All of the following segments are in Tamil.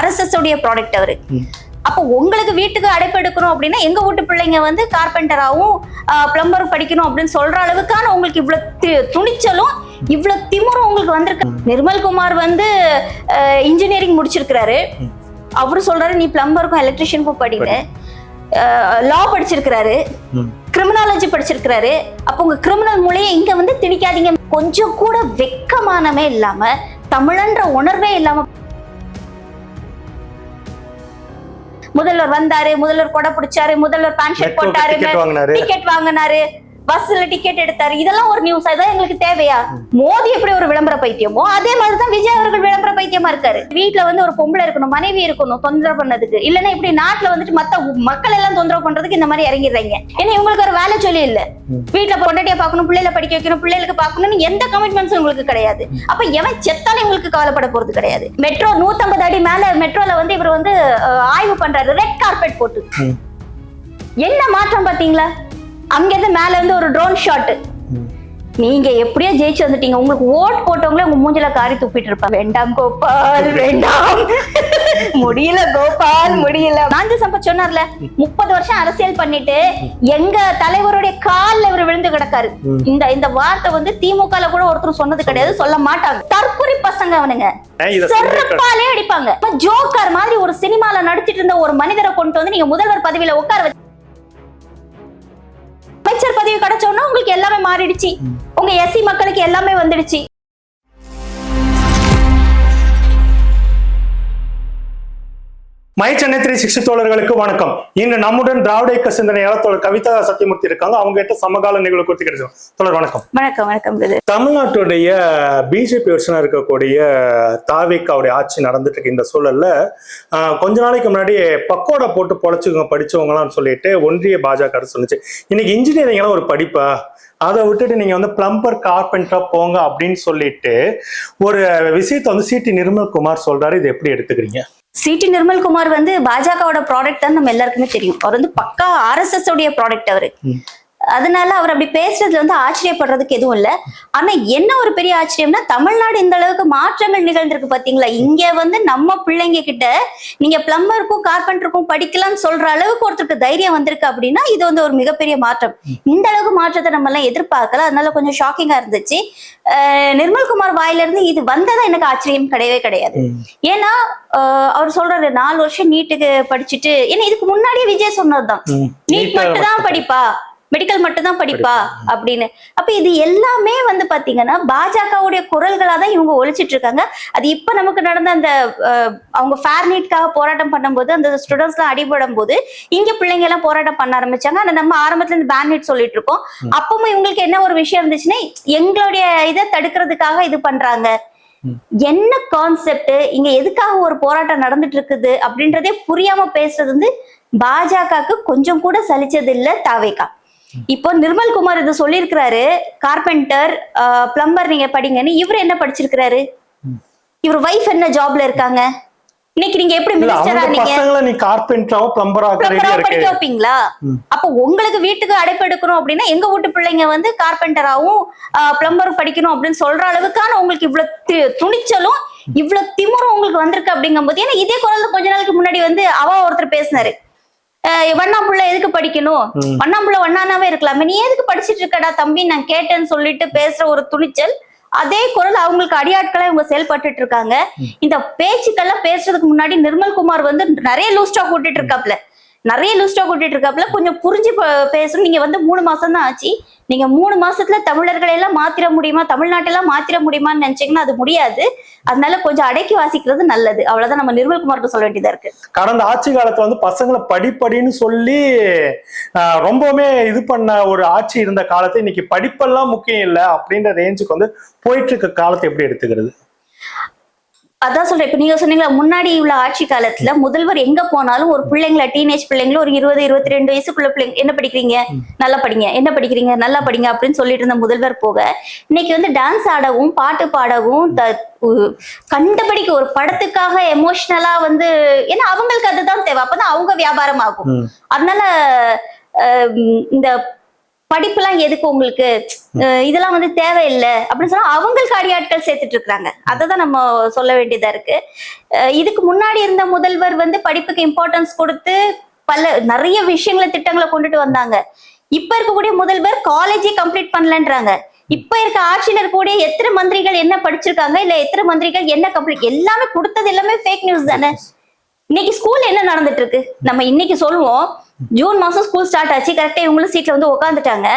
RSS உடைய ப்ராடக்ட் அவரு. அப்போ உங்களுக்கு வீட்டுக்கு அடைப்பு எடுக்கணும் அப்படின்னா எங்க வீட்டு பிள்ளைங்க வந்து கார்பெண்டராகவும் பிளம்பரும் படிக்கணும் அப்படின்னு சொல்ற அளவுக்கான உங்களுக்கு இவ்வளவு துணிச்சலும் இவ்வளவு திமுறும் உங்களுக்கு வந்திருக்கு. நிர்மல்குமார் வந்து இன்ஜினியரிங் முடிச்சிருக்கிறாரு. அவரு சொல்றாரு நீ பிளம்பருக்கும் எலக்ட்ரிஷியனுக்கும் படிங்க. லா படிச்சிருக்கிறாரு, கிரிமினாலஜி படிச்சிருக்கிறாரு. அப்போ உங்க கிரிமினல் மூலையை இங்க வந்து திணிக்காதீங்க. கொஞ்சம் கூட வெக்கமானமே இல்லாம தமிழன்ற உணர்வே இல்லாம முதல்வர் வந்தாரு, முதல்வர் கொடை பிடிச்சாரு, முதல்வர் பேண்ட் ஷர்ட் போட்டாரு, டிக்கெட் வாங்கினாரு, பஸ்ல டிக்கெட் எடுத்தாரு. இதெல்லாம் ஒரு நியூஸ். அதான் எங்களுக்கு தேவையா? மோடி எப்படி ஒரு விளம்பர பைத்தியமோ அதே மாதிரிதான் விஜய் அவர்கள் விளம்பர பைத்தியமா இருக்காரு. வீட்டுல வந்து ஒரு பொம்பளை இருக்கணும், மனைவி இருக்கணும் தொந்தரவு பண்ணதுக்கு. இல்லன்னா இப்படி நாட்டுல வந்துட்டு மத்த மக்கள் எல்லாம் தொந்தரவு பண்றதுக்கு இந்த மாதிரி இறங்கிடுறீங்க. ஏன்னா இவங்களுக்கு ஒரு வேலை சொல்லி இல்ல. வீட்டுல பொண்டாட்டியா பாக்கணும், பிள்ளைல படிக்க வைக்கணும், பிள்ளைகளுக்கு பாக்கணும்னு எந்த கமிட்மெண்ட்ஸும் உங்களுக்கு கிடையாது. அப்ப எவன் செத்தாலும் இவங்களுக்கு கவலைப்பட போறது கிடையாது. மெட்ரோ 150 அடி மேல மெட்ரோல வந்து இவர் வந்து ஆய்வு பண்றாரு ரெட் கார்பெட் போட்டு. என்ன மாற்றம் பாத்தீங்களா? அங்கிருந்து மேல இருந்து ஒரு ட்ரோன் ஷாட். நீங்க எப்படியோ ஜெயிச்சு வந்துட்டீங்க. உங்களுக்கு ஓட் போட்டவங்களே உங்க மூஞ்சில காரி துப்பிட்டு இருப்பாங்க. வேண்டாம் கோபால் வேண்டாம், முடியல கோபால் முடியல. நாஞ்ச சம்பத் சொன்னார்ல 30 வருஷம் அரசியல் பண்ணிட்டு எங்க தலைவருடைய கால்ல இவர் விழுந்து கிடக்காரு. இந்த வார்த்தை வந்து திமுகல கூட ஒருத்தர் சொன்னது கிடையாது, சொல்ல மாட்டாங்க. தற்கொலை பசங்க அவனுங்க, செருப்பாலே அடிப்பாங்க. ஜோக்கர் மாதிரி ஒரு சினிமால நடிச்சிட்டு இருந்த ஒரு மனிதரை கொண்டு வந்து நீங்க முதல்வர் பதவியில உட்கார வச்சு அமைச்சர் பதவி கிடைச்சோன்னா உங்களுக்கு எல்லாமே மாறிடுச்சு. உங்க எஸ்சி மக்களுக்கு எல்லாமே வந்துடுச்சு. மை சென்னை 360 தோழர்களுக்கு வணக்கம். இன்று நம்முடன் திராவிட இயக்க சிந்தனையாளர் தோழர் கவிதா சத்தியமூர்த்தி இருக்காங்க. அவங்க கிட்ட சமகால நிகழ்வு குறித்து கிடைச்சோம். தோழர் வணக்கம். வணக்கம். வணக்கம். தமிழ்நாட்டுடைய பிஜேபி வருஷனா இருக்கக்கூடிய தாவேக்காவுடைய ஆட்சி நடந்துட்டு இருக்கு. இந்த சூழல்ல கொஞ்ச நாளைக்கு முன்னாடி பக்கோடா போட்டு பொழைச்சுக்கோங்க படிச்சவங்களாம் சொல்லிட்டு ஒன்றிய பாஜக சொல்லுச்சு, இன்னைக்கு இன்ஜினியரிங் எல்லாம் ஒரு படிப்பா, அதை விட்டுட்டு நீங்க வந்து பிளம்பர் கார்பெண்டரா போங்க அப்படின்னு சொல்லிட்டு ஒரு விஷயத்த வந்து சிடி நிர்மல்குமார் சொல்றாரு. இது எப்படி எடுத்துக்கிறீங்க? சிடி நிர்மல்குமார் வந்து பாஜகவோட ப்ராடக்ட் தான் நம்ம எல்லாருக்குமே தெரியும். அவர் வந்து பக்கா RSS உடைய ப்ராடக்ட் அவரு. அதனால அவர் அப்படி பேசுறதுல வந்து ஆச்சரியப்படுறதுக்கு எதுவும் இல்ல. ஆனா என்ன ஒரு பெரிய ஆச்சரியம்னா தமிழ்நாடு இந்த அளவுக்கு மாற்றங்கள் நிகழ்ந்திருக்கு பாத்தீங்களா. இங்க வந்து நம்ம பிள்ளைங்க கிட்ட நீங்க பிளம்பருக்கும் கார்பெண்டருக்கும் படிக்கலாம்னு சொல்ற அளவுக்கு ஒருத்தருக்கு தைரியம் வந்திருக்கு அப்படின்னா இது வந்து ஒரு மிகப்பெரிய மாற்றம். இந்த அளவுக்கு மாற்றத்தை நம்ம எல்லாம் எதிர்பார்க்கல. அதனால கொஞ்சம் ஷாக்கிங்கா இருந்துச்சு. நிர்மல்குமார் வாயில இருந்து இது வந்ததா எனக்கு ஆச்சரியம் கிடையவே கிடையாது. ஏன்னா அவர் சொல்றாரு 4 வருஷம் நீட்டுக்கு படிச்சுட்டு, ஏன்னா இதுக்கு முன்னாடியே விஜய் சொன்னதுதான் நீட் மட்டும் தான் படிப்பா, மெடிக்கல் மட்டும் தான் படிப்பா அப்படின்னு. அப்ப இது எல்லாமே வந்து பாத்தீங்கன்னா பாஜகவுடைய குரல்களா தான் இவங்க ஒழிச்சிட்டு இருக்காங்க. அது இப்ப நமக்கு நடந்த அந்த அவங்க ஃபேர் நீட்காக போராட்டம் பண்ணும்போது அந்த ஸ்டூடெண்ட்ஸ் எல்லாம் அடிபடும் போது இங்க பிள்ளைங்க எல்லாம் போராட்டம் பண்ண ஆரம்பிச்சாங்க. ஆனா நம்ம ஆரம்பத்துல இருந்து பேன் நீட் சொல்லிட்டு இருக்கோம். அப்பவும் இவங்களுக்கு என்ன ஒரு விஷயம் இருந்துச்சுன்னா எங்களுடைய இதை தடுக்கிறதுக்காக இது பண்றாங்க. என்ன கான்செப்ட், இங்க எதுக்காக ஒரு போராட்டம் நடந்துட்டு இருக்குது அப்படின்றதே புரியாம பேசுறது வந்து பாஜகவுக்கு கொஞ்சம் கூட சலிச்சது இல்ல தாவேகா. இப்போ நிர்மல்குமார் இது சொல்லியிருக்கிறாரு, கார்பெண்டர் பிளம்பர் நீங்க படிங்கன்னு. இவரு என்ன படிச்சிருக்கிறாரு? இவர் வைஃப் என்ன ஜாப்ல இருக்காங்க? இன்னைக்கு நீங்க எப்படி மினிஸ்டரா நீ கார்பெண்டராவோ பிளம்பராவோ படிக்க வைப்பீங்களா? அப்ப உங்களுக்கு வீட்டுக்கு அடைப்பு எடுக்கணும் அப்படின்னா எங்க வீட்டு பிள்ளைங்க வந்து கார்பெண்டராவும் பிளம்பரும் படிக்கணும் அப்படின்னு சொல்ற அளவுக்கான உங்களுக்கு இவ்வளவு துணிச்சலும் இவ்வளவு திமுறும் உங்களுக்கு வந்திருக்கு அப்படிங்கும் போது, ஏன்னா இதே குரல் கொஞ்ச நாளுக்கு முன்னாடி வந்து ஒருத்தர் பேசினாரு, வண்ணாம்புள்ள எதுக்கு படிக்கணும், வண்ணாம்புள்ள வண்ணானாவே இருக்கலாமே, நீ எதுக்கு படிச்சுட்டு இருக்கடா தம்பி நான் கேட்டேன்னு சொல்லிட்டு பேசுற ஒரு துணிச்சல். அதே குரல் அவங்களுக்கு அடியாட்களா இவங்க செயல்பட்டு இருக்காங்க. இந்த பேச்சுக்கெல்லாம் பேசுறதுக்கு முன்னாடி நிர்மல்குமார் வந்து நிறைய லூஸ் டாக் கூட்டிட்டு இருக்காப்ல. கொஞ்சம் புரிஞ்சு பேசணும். நீங்க வந்து 3 மாசம் தான் ஆச்சு. நீங்க 3 மாசத்துல தமிழர்களை எல்லாம் மாத்திர முடியுமா, தமிழ்நாட்டெல்லாம் மாத்திர முடியுமான்னு நினைச்சீங்கன்னா அது முடியாது. அதனால கொஞ்சம் அடக்கி வாசிக்கிறது நல்லது. அவ்வளவுதான் நம்ம நிர்மல்குமாருக்கு சொல்ல வேண்டியதா இருக்கு. கடந்த ஆட்சி காலத்துல வந்து பசங்களை படிப்படின்னு சொல்லி ரொம்பவுமே இது பண்ண ஒரு ஆட்சி இருந்த காலத்தை இன்னைக்கு படிப்பெல்லாம் முக்கியம் இல்லை அப்படின்ற ரேஞ்சுக்கு வந்து போயிட்டு இருக்க காலத்தை எப்படி எடுத்துக்கிறது? அதான் சொல்றேன். இப்ப நீங்க சொன்னீங்களா முன்னாடி உள்ள ஆட்சி காலத்துல முதல்வர் எங்க போனாலும் ஒரு பிள்ளைங்கள டீனேஜ் பிள்ளைங்களும் ஒரு 20-22 வயசுக்குள்ள பிள்ளைங்க என்ன படிக்கிறீங்க, நல்லா படிங்க, என்ன படிக்கிறீங்க, நல்லா படிங்க அப்படின்னு சொல்லிட்டு இருந்த முதல்வர் போக இன்னைக்கு வந்து டான்ஸ் ஆடவும் பாட்டு பாடவும் கண்டபடிக்கு ஒரு படத்துக்காக எமோஷனலா வந்து, ஏன்னா அவங்களுக்கு அதுதான் தேவை. அப்பதான் அவங்க வியாபாரம் ஆகும். அதனால இந்த படிப்புலாம் எதுக்கு உங்களுக்கு, இதெல்லாம் வந்து தேவையில்லை அப்படின்னு சொன்னா அவங்களுக்கு அடியாட்கள் சேர்த்துட்டு இருக்காங்க. அததான் நம்ம சொல்ல வேண்டியதா இருக்கு. இதுக்கு முன்னாடி இருந்த முதல்வர் வந்து படிப்புக்கு இம்பார்ட்டன்ஸ் கொடுத்து நிறைய விஷயங்களை திட்டங்களை கொண்டுட்டு வந்தாங்க. இப்ப இருக்கக்கூடிய முதல்வர் காலேஜே கம்ப்ளீட் பண்ணலன்றாங்க. இப்ப இருக்க ஆட்சியில இருக்கக்கூடிய எத்தனை மந்திரிகள் என்ன படிச்சிருக்காங்க, இல்ல எத்தனை மந்திரிகள் என்ன கம்ப்ளீட், எல்லாமே கொடுத்தது எல்லாமே ஃபேக் நியூஸ் தானே. இன்னைக்கு ஸ்கூல் என்ன நடந்துட்டு இருக்கு நம்ம இன்னைக்கு சொல்லுவோம். ஜூன் மாசம் ஸ்கூல் ஸ்டார்ட் ஆச்சு, கரெக்டா இவங்களும் சீட்ல வந்து உட்காந்துட்டாங்க.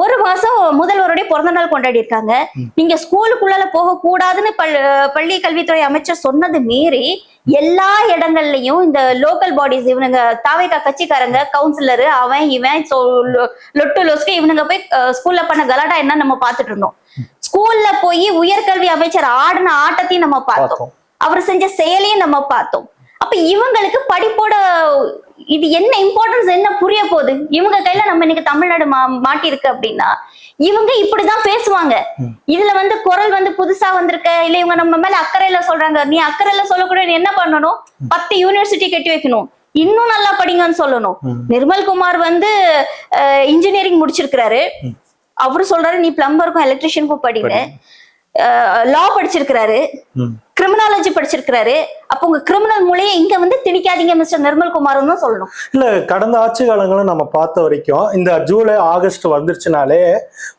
ஒரு மாசம் முதல்வருடைய பிறந்த நாள் கொண்டாடி இருக்காங்க. நீங்க ஸ்கூலுக்குள்ள போக கூடாதுன்னு பள்ளி கல்வித்துறை அமைச்சர் சொன்னது மீறி எல்லா இடங்கள்லயும் இந்த லோக்கல் பாடிஸ் இவனுங்க தாவேகா கட்சிக்காரங்க கவுன்சிலரு அவன் இவன் லொட்டு லொஸ்க்கு இவனுங்க போய் ஸ்கூல்ல பண்ண கலாட்டா என்ன நம்ம பாத்துட்டு இருந்தோம். ஸ்கூல்ல போய் உயர்கல்வி அமைச்சர் ஆடின ஆட்டத்தையும் நம்ம பார்த்தோம், அவர் செஞ்ச செயலையும் நம்ம பார்த்தோம். அப்ப இவங்களுக்கு படிப்போட இது என்ன இம்பார்ட்டன்ஸ் என்ன புரிய போகுது? இவங்க கையில நம்ம இன்னைக்கு தமிழ்நாடு மாட்டி இருக்கு அப்படின்னா இவங்க இப்படிதான் பேசுவாங்க. இதுல வந்து குரல் வந்து புதுசா வந்திருக்க, இல்ல இவங்க நம்ம மேல அக்கறையில சொல்றாங்க. நீ அக்கறையில சொல்லக்கூடிய என்ன பண்ணணும்? 10 யூனிவர்சிட்டி கட்டி வைக்கணும், இன்னும் நல்லா படிங்கன்னு சொல்லணும். நிர்மல்குமார் வந்து இன்ஜினியரிங் முடிச்சிருக்கிறாரு. அவரு சொல்றாரு நீ பிளம்பருக்கும் எலக்ட்ரிஷியனுக்கும் படிங்க. லா படிச்சிருக்கிறாரு, கிரிமினாலஜி படிச்சிருக்கிறாரு. அப்ப உங்க கிரிமினல் மூலையை இங்க வந்து திணிக்காதீங்க மிஸ்டர் நிர்மல்குமார் தான் சொல்லணும். இல்ல கடந்த ஆட்சி காலங்களும் நம்ம பார்த்த வரைக்கும் இந்த ஜூலை ஆகஸ்ட் வந்துருச்சுனாலே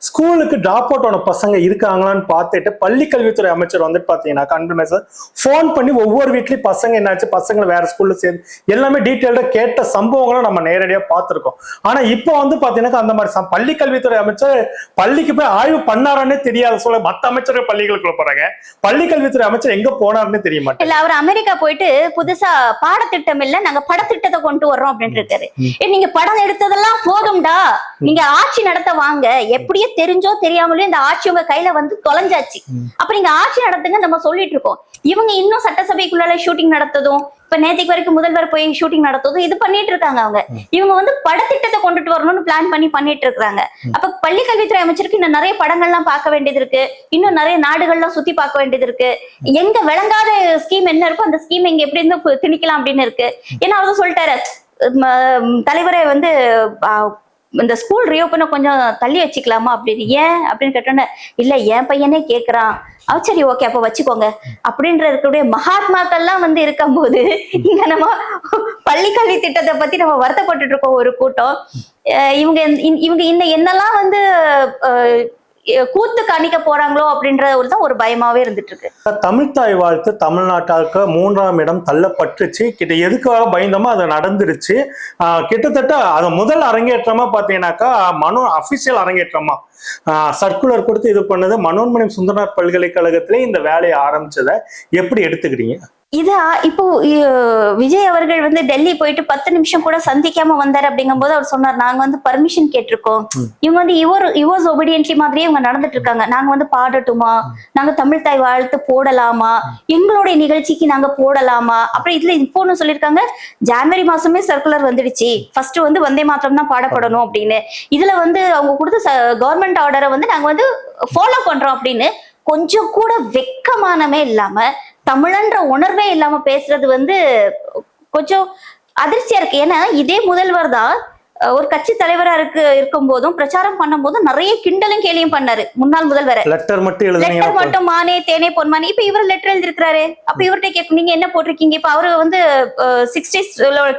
ஸ்கூலுக்கு டிராப் அவுட் ஆன பசங்க இருக்காங்களான்னு பார்த்துட்டு பள்ளி கல்வித்துறை அமைச்சர் வந்துட்டு பாத்தீங்கன்னா கன்ஃபர்மேஷன் போன் பண்ணி ஒவ்வொரு வீட்லயும் பசங்க என்னாச்சு, பசங்களை வேற ஸ்கூல்ல சேர்ந்து எல்லாமே டீட்டெயில்டா கேட்ட சம்பவங்களும் நம்ம நேரடியா பார்த்திருக்கோம். ஆனா இப்போ வந்து பாத்தீங்கன்னா அந்த மாதிரி பள்ளி கல்வித்துறை அமைச்சர் பள்ளிக்கு போய் ஆய்வு பண்ணாரானே தெரியாத சொல்ல மத்த அமைச்சர்கள் பள்ளிகளுக்குள்ள போறாங்க. பள்ளி கல்வித்துறை அமைச்சர் எங்க போனாருன்னு தெரிய மாட்டேன். இல்ல அவர் அமெரிக்கா போயிட்டு புதுசா பாடத்திட்டம் இல்ல நாங்க படத்திட்டத்தை கொண்டு வர்றோம் அப்படின்னு இருக்காரு. நீங்க படம் எடுத்ததெல்லாம் போதும்டா, நீங்க ஆட்சி நடத்த வாங்க. எப்படியோ தெரிஞ்சோ தெரியாமலோ இந்த ஆட்சி உங்க கையில வந்து தொலைஞ்சாச்சு. அப்ப நீங்க ஆட்சி நடத்துங்க நம்ம சொல்லிட்டு இருக்கோம். இவங்க இன்னும் சட்டசபைக்குள்ள ஷூட்டிங் நடத்ததும், இப்ப நேற்றுக்கு வரைக்கும் முதல்வர் போய் ஷூட்டிங் நடத்ததும் இது பண்ணிட்டு இருக்காங்க. இவங்க வந்து படத்திட்டத்தை கொண்டுட்டு வரணும்னு பிளான் பண்ணிட்டு இருக்காங்க. அப்ப பள்ளி கல்வித்துறை அமைச்சருக்கு இன்னும் நிறைய படங்கள்லாம் பார்க்க வேண்டியது இருக்கு, இன்னும் நிறைய நாடுகள்லாம் சுத்தி பார்க்க வேண்டியது இருக்கு. எங்க விளங்காத ஸ்கீம் என்ன இருக்கோ அந்த ஸ்கீம் இங்க எப்படி இருந்து திணிக்கலாம் அப்படின்னு இருக்கு. ஏன்னா அவர் சொல்லிட்டாரு தலைவரை வந்து இந்த ஸ்கூல் ரீஓப்பனை கொஞ்சம் தள்ளி வச்சுக்கலாமா அப்படின்னு. ஏன் அப்படின்னு கேட்டோன்னே இல்ல என் பையனே கேக்குறான். சரி ஓகே அப்ப வச்சுக்கோங்க அப்படின்ற இருக்கக்கூடிய மகாத்மாக்கள்லாம் வந்து இருக்கும் போது இங்க நம்ம பள்ளி கல்வி திட்டத்தை பத்தி நம்ம வருத்தப்பட்டு இருக்கோம் ஒரு கூட்டம். இவங்க இந்த என்னெல்லாம் வந்து கூத்து காணிக்க போறாங்களோ அப்படின்றதுதான் ஒரு பயமாவே இருந்துட்டு இருக்கு. தமிழ்த்தாய் வாழ்த்து தமிழ்நாட்டாருக்கு 3ஆம் இடம் தள்ளப்பட்டுச்சு. எதுக்காக பயந்தோமோ அது நடந்துருச்சு. கிட்டத்தட்ட அது முதல் அரங்கேற்றமா பாத்தீங்கன்னாக்கா அபிஷியல் அரங்கேற்றமா சர்க்குலர் கொடுத்து இது பண்ணது மனோன்மணியம் சுந்தரனார் பல்கலைக்கழகத்திலே இந்த வேலையை ஆரம்பிச்சதை எப்படி எடுத்துக்கிறீங்க? இப்போ விஜய் அவர்கள் வந்து டெல்லி போயிட்டு 10 நிமிஷம் கூட சந்திக்காம வந்தாரு அப்படிங்கும் போது அவர் சொன்னார் நாங்க வந்து பர்மிஷன் கேட்டிருக்கோம். இவங்க வந்து யுவர்ஸ் ஒபீடியன்ட்லி மாதிரியே இவங்க நடந்துட்டு இருக்காங்க. நாங்க வந்து பாடட்டுமா, நாங்க தமிழ்த்தாய் வாழ்த்து போடலாமா, எங்களுடைய நிகழ்ச்சிக்கு நாங்க போடலாமா. அப்புறம் இதுல இப்போன்னு சொல்லியிருக்காங்க ஜனவரி மாசமே சர்க்குலர் வந்துடுச்சு, ஃபர்ஸ்ட் வந்து வந்தே மாத்திரம் தான் பாடப்படணும் அப்படின்னு. இதுல வந்து அவங்க கொடுத்த கவர்மெண்ட் ஆர்டரை வந்து நாங்க வந்து ஃபாலோ பண்றோம் அப்படின்னு கொஞ்சம் கூட வெக்கமானமே இல்லாம தமிழன்ற உணர்வே இல்லாம பேசுறது வந்து கொஞ்சம் அதிர்ச்சியா இருக்கு. ஏன்னா இதே முதல்வர் தான் ஒரு கட்சி தலைவரா இருக்கும் போதும் பிரச்சாரம் பண்ணும் போதும் நிறைய கிண்டலும் கேலியும் பண்ணாரு. முன்னாள் முதல்வர் லெட்டர் மட்டும் மானே தேனே பொன்மானே. இப்ப இவர் லெட்டர் எழுதிருக்கிறாரு. அப்ப இவர்கிட்ட கேட்கும் நீங்க என்ன போட்டிருக்கீங்க. இப்ப அவரு வந்து 60s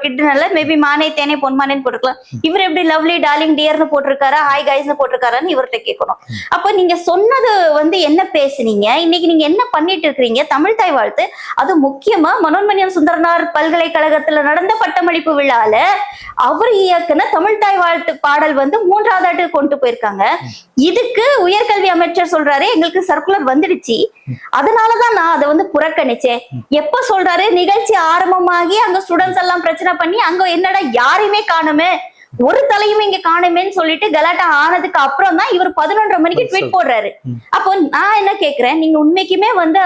கிட்னால மேபி மானே தேனே பொன்மானேன்னு போட்டிருக்கலாம். இவர் எப்படி லவ்லி டார்லிங் டியர்னு போட்டிருக்காரா, ஹாய் கைஸ்னு போட்டிருக்காரான்னு இவர்கிட்ட கேட்கணும். அப்ப நீங்க சொன்னது வந்து என்ன பேசுனீங்க, இன்னைக்கு நீங்க என்ன பண்ணிட்டு இருக்கிறீங்க. தமிழ்த்தாய் வாழ்த்து அது முக்கியமா மனோன்மணியம் சுந்தரனார் பல்கலைக்கழகத்துல நடந்த பட்டமளிப்பு விழால அவர் இயக்குன தமிழ்த்தாய் வாழ்த்து பாடல் வந்து 3ஆவது ஆண்டுக்கு கொண்டு போயிருக்காங்க. இதுக்கு உயர்கல்வி அமைச்சர் சொல்றாரு எங்களுக்கு சர்க்குலர் வந்துடுச்சு, அதனாலதான் நான் அதை வந்து புறக்கணிச்சேன். எப்ப சொல்றாரு நிகழ்ச்சி ஆரம்பமாகி அங்க ஸ்டூடெண்ட்ஸ் எல்லாம் பிரச்சனை பண்ணி அங்க என்னடா யாரையுமே காணுமே, ஒரு தலையுமே இங்க காணுமேன்னு சொல்லிட்டு கலாட்டா ஆனதுக்கு அப்புறம் தான் இவர் 11:30 மணிக்கு ட்வீட் போடுறாரு. அப்போ நான் என்ன கேக்குறேன், நீங்க உண்மைக்குமே வந்து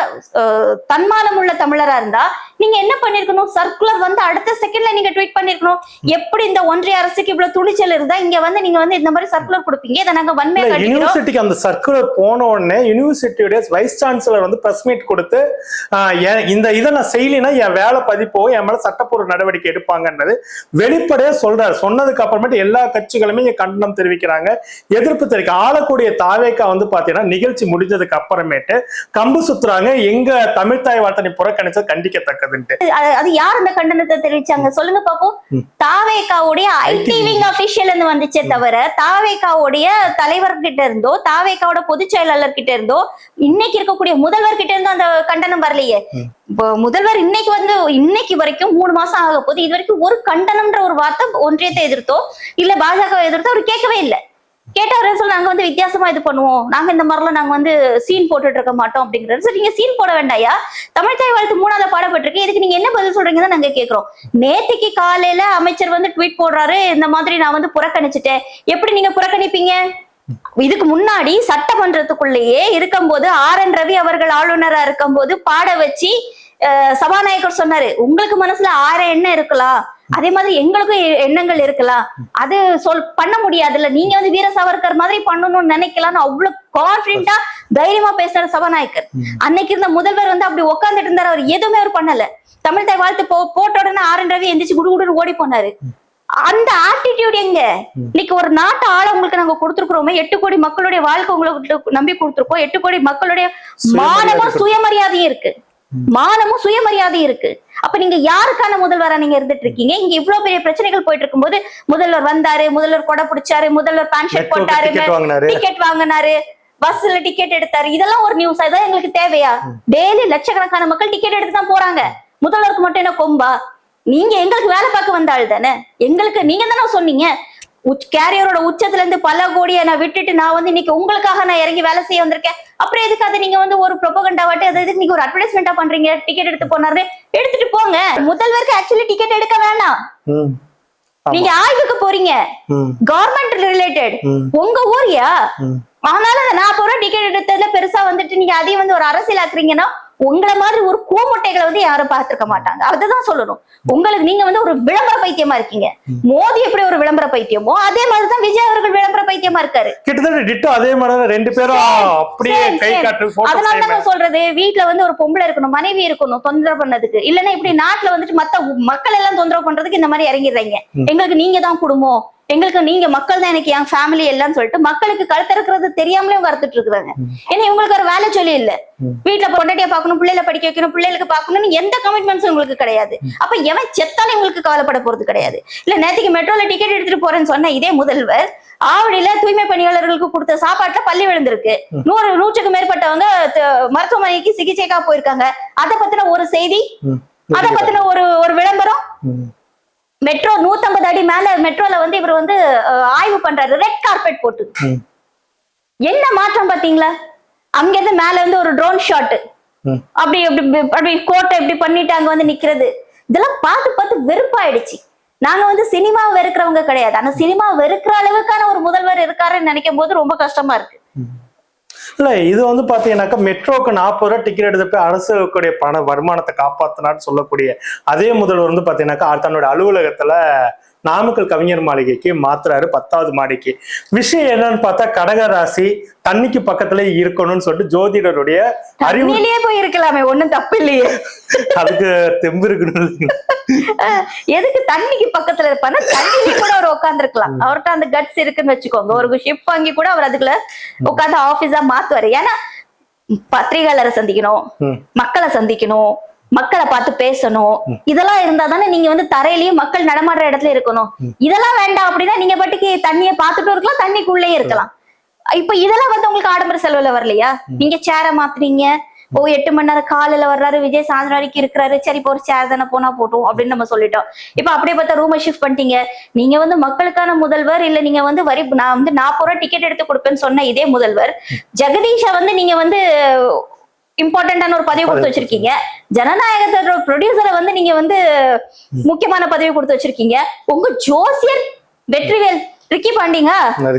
தன்மானம் உள்ள தமிழரா இருந்தா நீங்க என்ன பண்ணிருக்கணும்? சர்க்குலர் வந்து அடுத்த செகண்ட்ல நீங்க ட்வீட் பண்ணிருக்கணும். எப்படி இந்த ஒன்றிய அரசுக்கு இவ்வளவு துணிச்சல் இருந்தா இங்க வந்து நீங்க வந்து இந்த மாதிரி சர்க்குலர் கொடுப்பீங்க? இதை நாங்க வன்மையா கண்டிக்கிறோம். யூனிவர்சிட்டிக்கு அந்த சர்க்குலர் போன உடனே யூனிவர்சிட்டியோட வைஸ் சான்சலர் வந்து பிரஸ் மீட் கொடுத்து இந்த இதை நான் செய்யலைன்னா என் வேலை பதிப்போ என் மேல சட்டப்பூர்வ நடவடிக்கை எடுப்பாங்கன்றது வெளிப்படையா சொல்றாரு. சொன்னதுக்கு அப்புறமேட்டு எல்லா கட்சிகளுமே கண்டனம் தெரிவிக்கிறாங்க, எதிர்ப்பு தெரிவிக்க. ஆளக்கூடிய தாவேக்கா வந்து பாத்தீங்கன்னா நிகழ்ச்சி முடிஞ்சதுக்கு அப்புறமேட்டு கம்பு சுத்துறாங்க, எங்க தமிழ் தாய் வார்த்தை புறக்கணிச்சது கண்டிக்கத்தக்கதுன்ட்டு. அது யார் அந்த கண்டனத்தை தெரிவிச்சாங்க சொல்லுங்க பாப்போம். தாவேக்காவுடைய ஐடி விங் அபிஷியல் இருந்து வந்துச்சே தவிர தாவேக்காவுடைய தலைவர்கிட்ட இருந்தோ தாவேக்காவோட பொதுச் செயலாளர் கிட்ட இருந்தோ இன்னைக்கு இருக்கக்கூடிய முதல்வர் கிட்ட இருந்தோ அந்த கண்டனம் வரலையே. முதல்வர் இன்னைக்கு வரைக்கும் 3 மாசம் ஆக போது இது வரைக்கும் ஒரு கண்டனம்ன்ற ஒரு வார்த்தை ஒன்றியத்தை எதிர்த்தோ இல்ல பாஜக எதிர்த்தோ அவர் கேட்கவே இல்லை. கேட்டவர சொல்ல நாங்க வந்து வித்தியாசமா இது பண்ணுவோம், நாங்க இந்த மாதிரிலாம் நாங்க வந்து சீன் போட்டுட்டு இருக்க மாட்டோம் அப்படிங்கிறது. சரி, நீங்க சீன் போட வேண்டாயா? தமிழ் தாய் வாழ்த்து 3வது பாடப்பட்டிருக்கு, இதுக்கு நீங்க என்ன பதில் சொல்றீங்கன்னு நாங்க கேட்கிறோம். நேத்திக்கு காலையில அமைச்சர் வந்து ட்வீட் போடுறாரு, இந்த மாதிரி நான் வந்து புறக்கணிச்சுட்டேன். எப்படி நீங்க புறக்கணிப்பீங்க? இதுக்கு முன்னாடி சட்டமன்றத்துக்குள்ளேயே இருக்கும்போது RN ரவி அவர்கள் ஆளுநரா இருக்கும்போது பாட வச்சு சபாநாயகர் சொன்னாரு, உங்களுக்கு மனசுல 6 எண்ணம் இருக்கலாம், அதே மாதிரி எங்களுக்கும் எண்ணங்கள் இருக்கலாம், அது பண்ண முடியாதுல்ல, நீங்க வந்து வீர சாவர்கர் மாதிரி பண்ணணும்னு நினைக்கலாம்னு அவ்வளவு கான்பிடண்டா தைரியமா பேசுற சபாநாயகர். அன்னைக்கு இருந்த முதல்வர் வந்து அப்படி உட்கார்ந்துட்டு இருந்தாரு, அவர் எதுவுமே அவர் பண்ணல. தமிழ் தாய் வாழ்த்து போட்ட உடனே RN ரவி எந்திரிச்சு குடுகுடுன்னு ஓடி போனாரு. அந்த ஆட்டிடியூட் எங்க? இன்னைக்கு ஒரு நாட்டு ஆள உங்களுக்கு நாங்க கொடுத்துருக்கோமே, 8 கோடி மக்களுடைய வாழ்க்கை உங்களுக்கு நம்பி கொடுத்துருக்கோம், 8 கோடி மக்களுடைய மானமும் சுயமரியாதையும் இருக்கு, மானமும் சுயமரியாதையும் இருக்கு. அப்ப நீங்க யாருக்கான முதல்வரா நீங்க இருந்துட்டு இருக்கீங்க? இங்க இவ்வளவு பெரிய பிரச்சனைகள் போயிட்டு இருக்கும்போது முதல்வர் வந்தாரு, முதல்வர் கொடை பிடிச்சாரு, முதல்வர் பேண்ட் ஷர்ட் போட்டாரு, டிக்கெட் வாங்கினாரு, பஸ்ல டிக்கெட் எடுத்தாரு, இதெல்லாம் ஒரு நியூஸ். அதான் எங்களுக்கு தேவையா? டெய்லி லட்சக்கணக்கான மக்கள் டிக்கெட் எடுத்து தான் போறாங்க, முதல்வருக்கு மட்டும் என்ன கொம்பா? நீங்க எங்களுக்கு வேலை பார்க்க வந்தாள் தானே, எங்களுக்கு நீங்க தானே சொன்னீங்க கேரியரோட உச்சத்துல இருந்து பல கோடியை நான் விட்டுட்டு நான் வந்து இன்னைக்கு உங்களுக்காக நான் இறங்கி வேலை செய்ய வந்திருக்கேன். அப்புறம் எதுக்கு அதை நீங்க வந்து ஒரு ப்ரொபகண்டா வாட்டி அதை எதுக்கு நீங்க ஒரு அட்வர்டைஸ்மெண்டா பண்றீங்க? டிக்கெட் எடுத்து போனாரு, எடுத்துட்டு போங்க. முதல்வருக்கு ஆக்சுவலி டிக்கெட் எடுக்க வேண்டாம், நீங்க ஆய்வுக்கு போறீங்க, கவர்மெண்ட் ரிலேட்டட் உங்க ஊரியா. ஆனாலும் 40 ரூபாய் டிக்கெட் எடுத்ததுல பெருசா வந்துட்டு நீங்க அதையும் வந்து ஒரு அரசியல் ஆக்குறீங்கன்னா உங்களை மாதிரி ஒரு கூமுட்டைகளை வந்து யாரும் பார்த்திருக்க மாட்டாங்க. அதுதான் சொல்லணும். உங்களுக்கு நீங்க வந்து ஒரு விளம்பர பைத்தியமா இருக்கீங்க. மோடி எப்படி ஒரு விளம்பர பைத்தியமோ அதே மாதிரிதான் விஜய் அவர்கள் விளம்பர பைத்தியமா இருக்காரு. கிட்டத்தட்ட டிட்டோ அதே மாதிரி 2 பேரும் அப்படியே கை காட்டு போட்டோ. அதனால தான் சொல்றது, வீட்டுல வந்து ஒரு பொம்பளை இருக்கணும், மனைவி இருக்கணும் தொந்தரவு பண்ணதுக்கு. இல்லன்னா இப்படி நாட்டுல வந்துட்டு மத்த மக்கள் எல்லாம் தொந்தரவு பண்றதுக்கு இந்த மாதிரி இறங்கிடுறீங்க. எங்களுக்கு நீங்க தான் குடும்பம், எங்களுக்கு நீங்க மக்கள் தான், எனக்கு என் ஃபேமிலி எல்லாம் சொல்லிட்டு மக்களுக்கு கழுத்திருக்கிறது தெரியாமலே வரத்துட்டு இருக்கிறாங்க. ஏன்னா இவங்களுக்கு ஒரு வேலை சொல்லி இல்ல, வீட்டுல பொண்டாட்டியா பாக்கணும், பிள்ளைகளை படிக்க வைக்கணும், பிள்ளைகளுக்கு பாக்கணும்னு எந்த கமிட்மெண்ட்ஸும் உங்களுக்கு கிடையாது. அப்ப எவன் செத்தாலும் இவங்களுக்கு கவலைப்பட போறது கிடையாது. இல்ல நேற்றுக்கு மெட்ரோல டிக்கெட் எடுத்துட்டு போறேன்னு சொன்ன இதே முதல்வர் ஆவடியில தூய்மை பணியாளர்களுக்கு கொடுத்த சாப்பாட்டுல பள்ளி விழுந்திருக்கு, 100க்கு மேற்பட்டவங்க மருத்துவமனைக்கு சிகிச்சைக்காக போயிருக்காங்க. அதை பத்தின ஒரு செய்தி, அதை பத்தின ஒரு விளம்பரம். மெட்ரோ 150 அடி மேல மெட்ரோல வந்து இவர் வந்து ஆய்வு பண்றாரு, ரெட் கார்பெட் போட்டு. என்ன மாற்றம் பாத்தீங்களா? அங்க இருந்து மேல இருந்து ஒரு ட்ரோன் ஷாட், அப்படி கோட்டை இப்படி பண்ணிட்டு அங்க வந்து நிக்கிறது. இதெல்லாம் பார்த்து பார்த்து வெறுப்பாயிடுச்சு. நாங்க வந்து சினிமா வெறுக்கிறவங்க கிடையாது, ஆனா சினிமா வெறுக்கிற அளவுக்கான ஒரு முதல்வர் இருக்காருன்னு நினைக்கும் போது ரொம்ப கஷ்டமா இருக்கு. இல்ல இது வந்து பாத்தீங்கன்னாக்கா மெட்ரோக்கு 40 ரூபாய் டிக்கெட் எடுத்து போய் அரசுடைய பண வருமானத்தை காப்பாத்தினான்னு சொல்லக்கூடிய அதே முதல்வர் வந்து பாத்தீங்கன்னாக்கா தன்னோட அலுவலகத்துல நாமக்கல் கவிஞர் மாளிகைக்கு மாத்துறாரு, 10வது மாடிக்கு. விஷயம் என்னன்னு பார்த்தா கடகராசி தண்ணிக்கு பக்கத்துல இருக்கணும்னு சொல்லிட்டு ஜோதிடருடைய அறிவுலயே போய் இருக்கலாமே, ஒண்ணும் தப்பு இல்லையே. அதுக்கு தெம்பு இருக்கணும். எதுக்கு தண்ணிக்கு பக்கத்துல இருப்பானா? தண்ணிக்கு கூட அவர் உட்கார்ந்து இருக்கலாம், அவர்கிட்ட அந்த கட்ஸ் இருக்குன்னு வச்சுக்கோங்க. ஒரு ஷிப் வாங்கி கூட அவர் அதுக்குள்ள உட்கார்ந்து ஆபீஸா மாத்துவாரு. ஏன்னா பத்திரிகையாளரை சந்திக்கணும், மக்களை சந்திக்கணும், மக்களை பார்த்து பேசணும், இதெல்லாம் இருந்தா தானே நீங்க வந்து தரையிலயும் மக்கள் நடமாடுற இடத்துல இருக்கணும். இதெல்லாம் வேண்டாம் அப்படின்னா நீங்க பாட்டுக்கு தண்ணியை பார்த்துட்டு இருக்கலாம், தண்ணிக்குள்ளே இருக்கலாம். இப்ப இதெல்லாம் வந்து உங்களுக்கு ஆடம்பர செலவுல வரலையா? நீங்க சேரை மாத்துறீங்க, 8 மணி நேரம் காலையில வர்றாரு, விஜய் சாயந்தரம் வரைக்கும் இருக்கிறாரு, சரி இப்போ ஒரு சேர் தானே போனா போட்டோம் அப்படின்னு நம்ம சொல்லிட்டோம். இப்ப அப்படியே பார்த்தா ரூமை ஷிஃப்ட் பண்ணிட்டீங்க. நீங்க வந்து மக்களுக்கான முதல்வர் இல்ல, நீங்க வந்து நான் வந்து 40 ரூபாய் டிக்கெட் எடுத்து கொடுப்பேன்னு சொன்ன இதே முதல்வர் ஜெகதீஷை வந்து நீங்க வந்து இம்பார்ட்டன்டான ஒரு பதவி கொடுத்து வச்சிருக்கீங்க. ஜனநாயகத்தோட ப்ரொடியூசரை வந்து நீங்க வந்து முக்கியமான பதவி கொடுத்து வச்சிருக்கீங்க. உங்க ஜோசியர் வெற்றிவேல் ரிக்கி பாண்டிங்க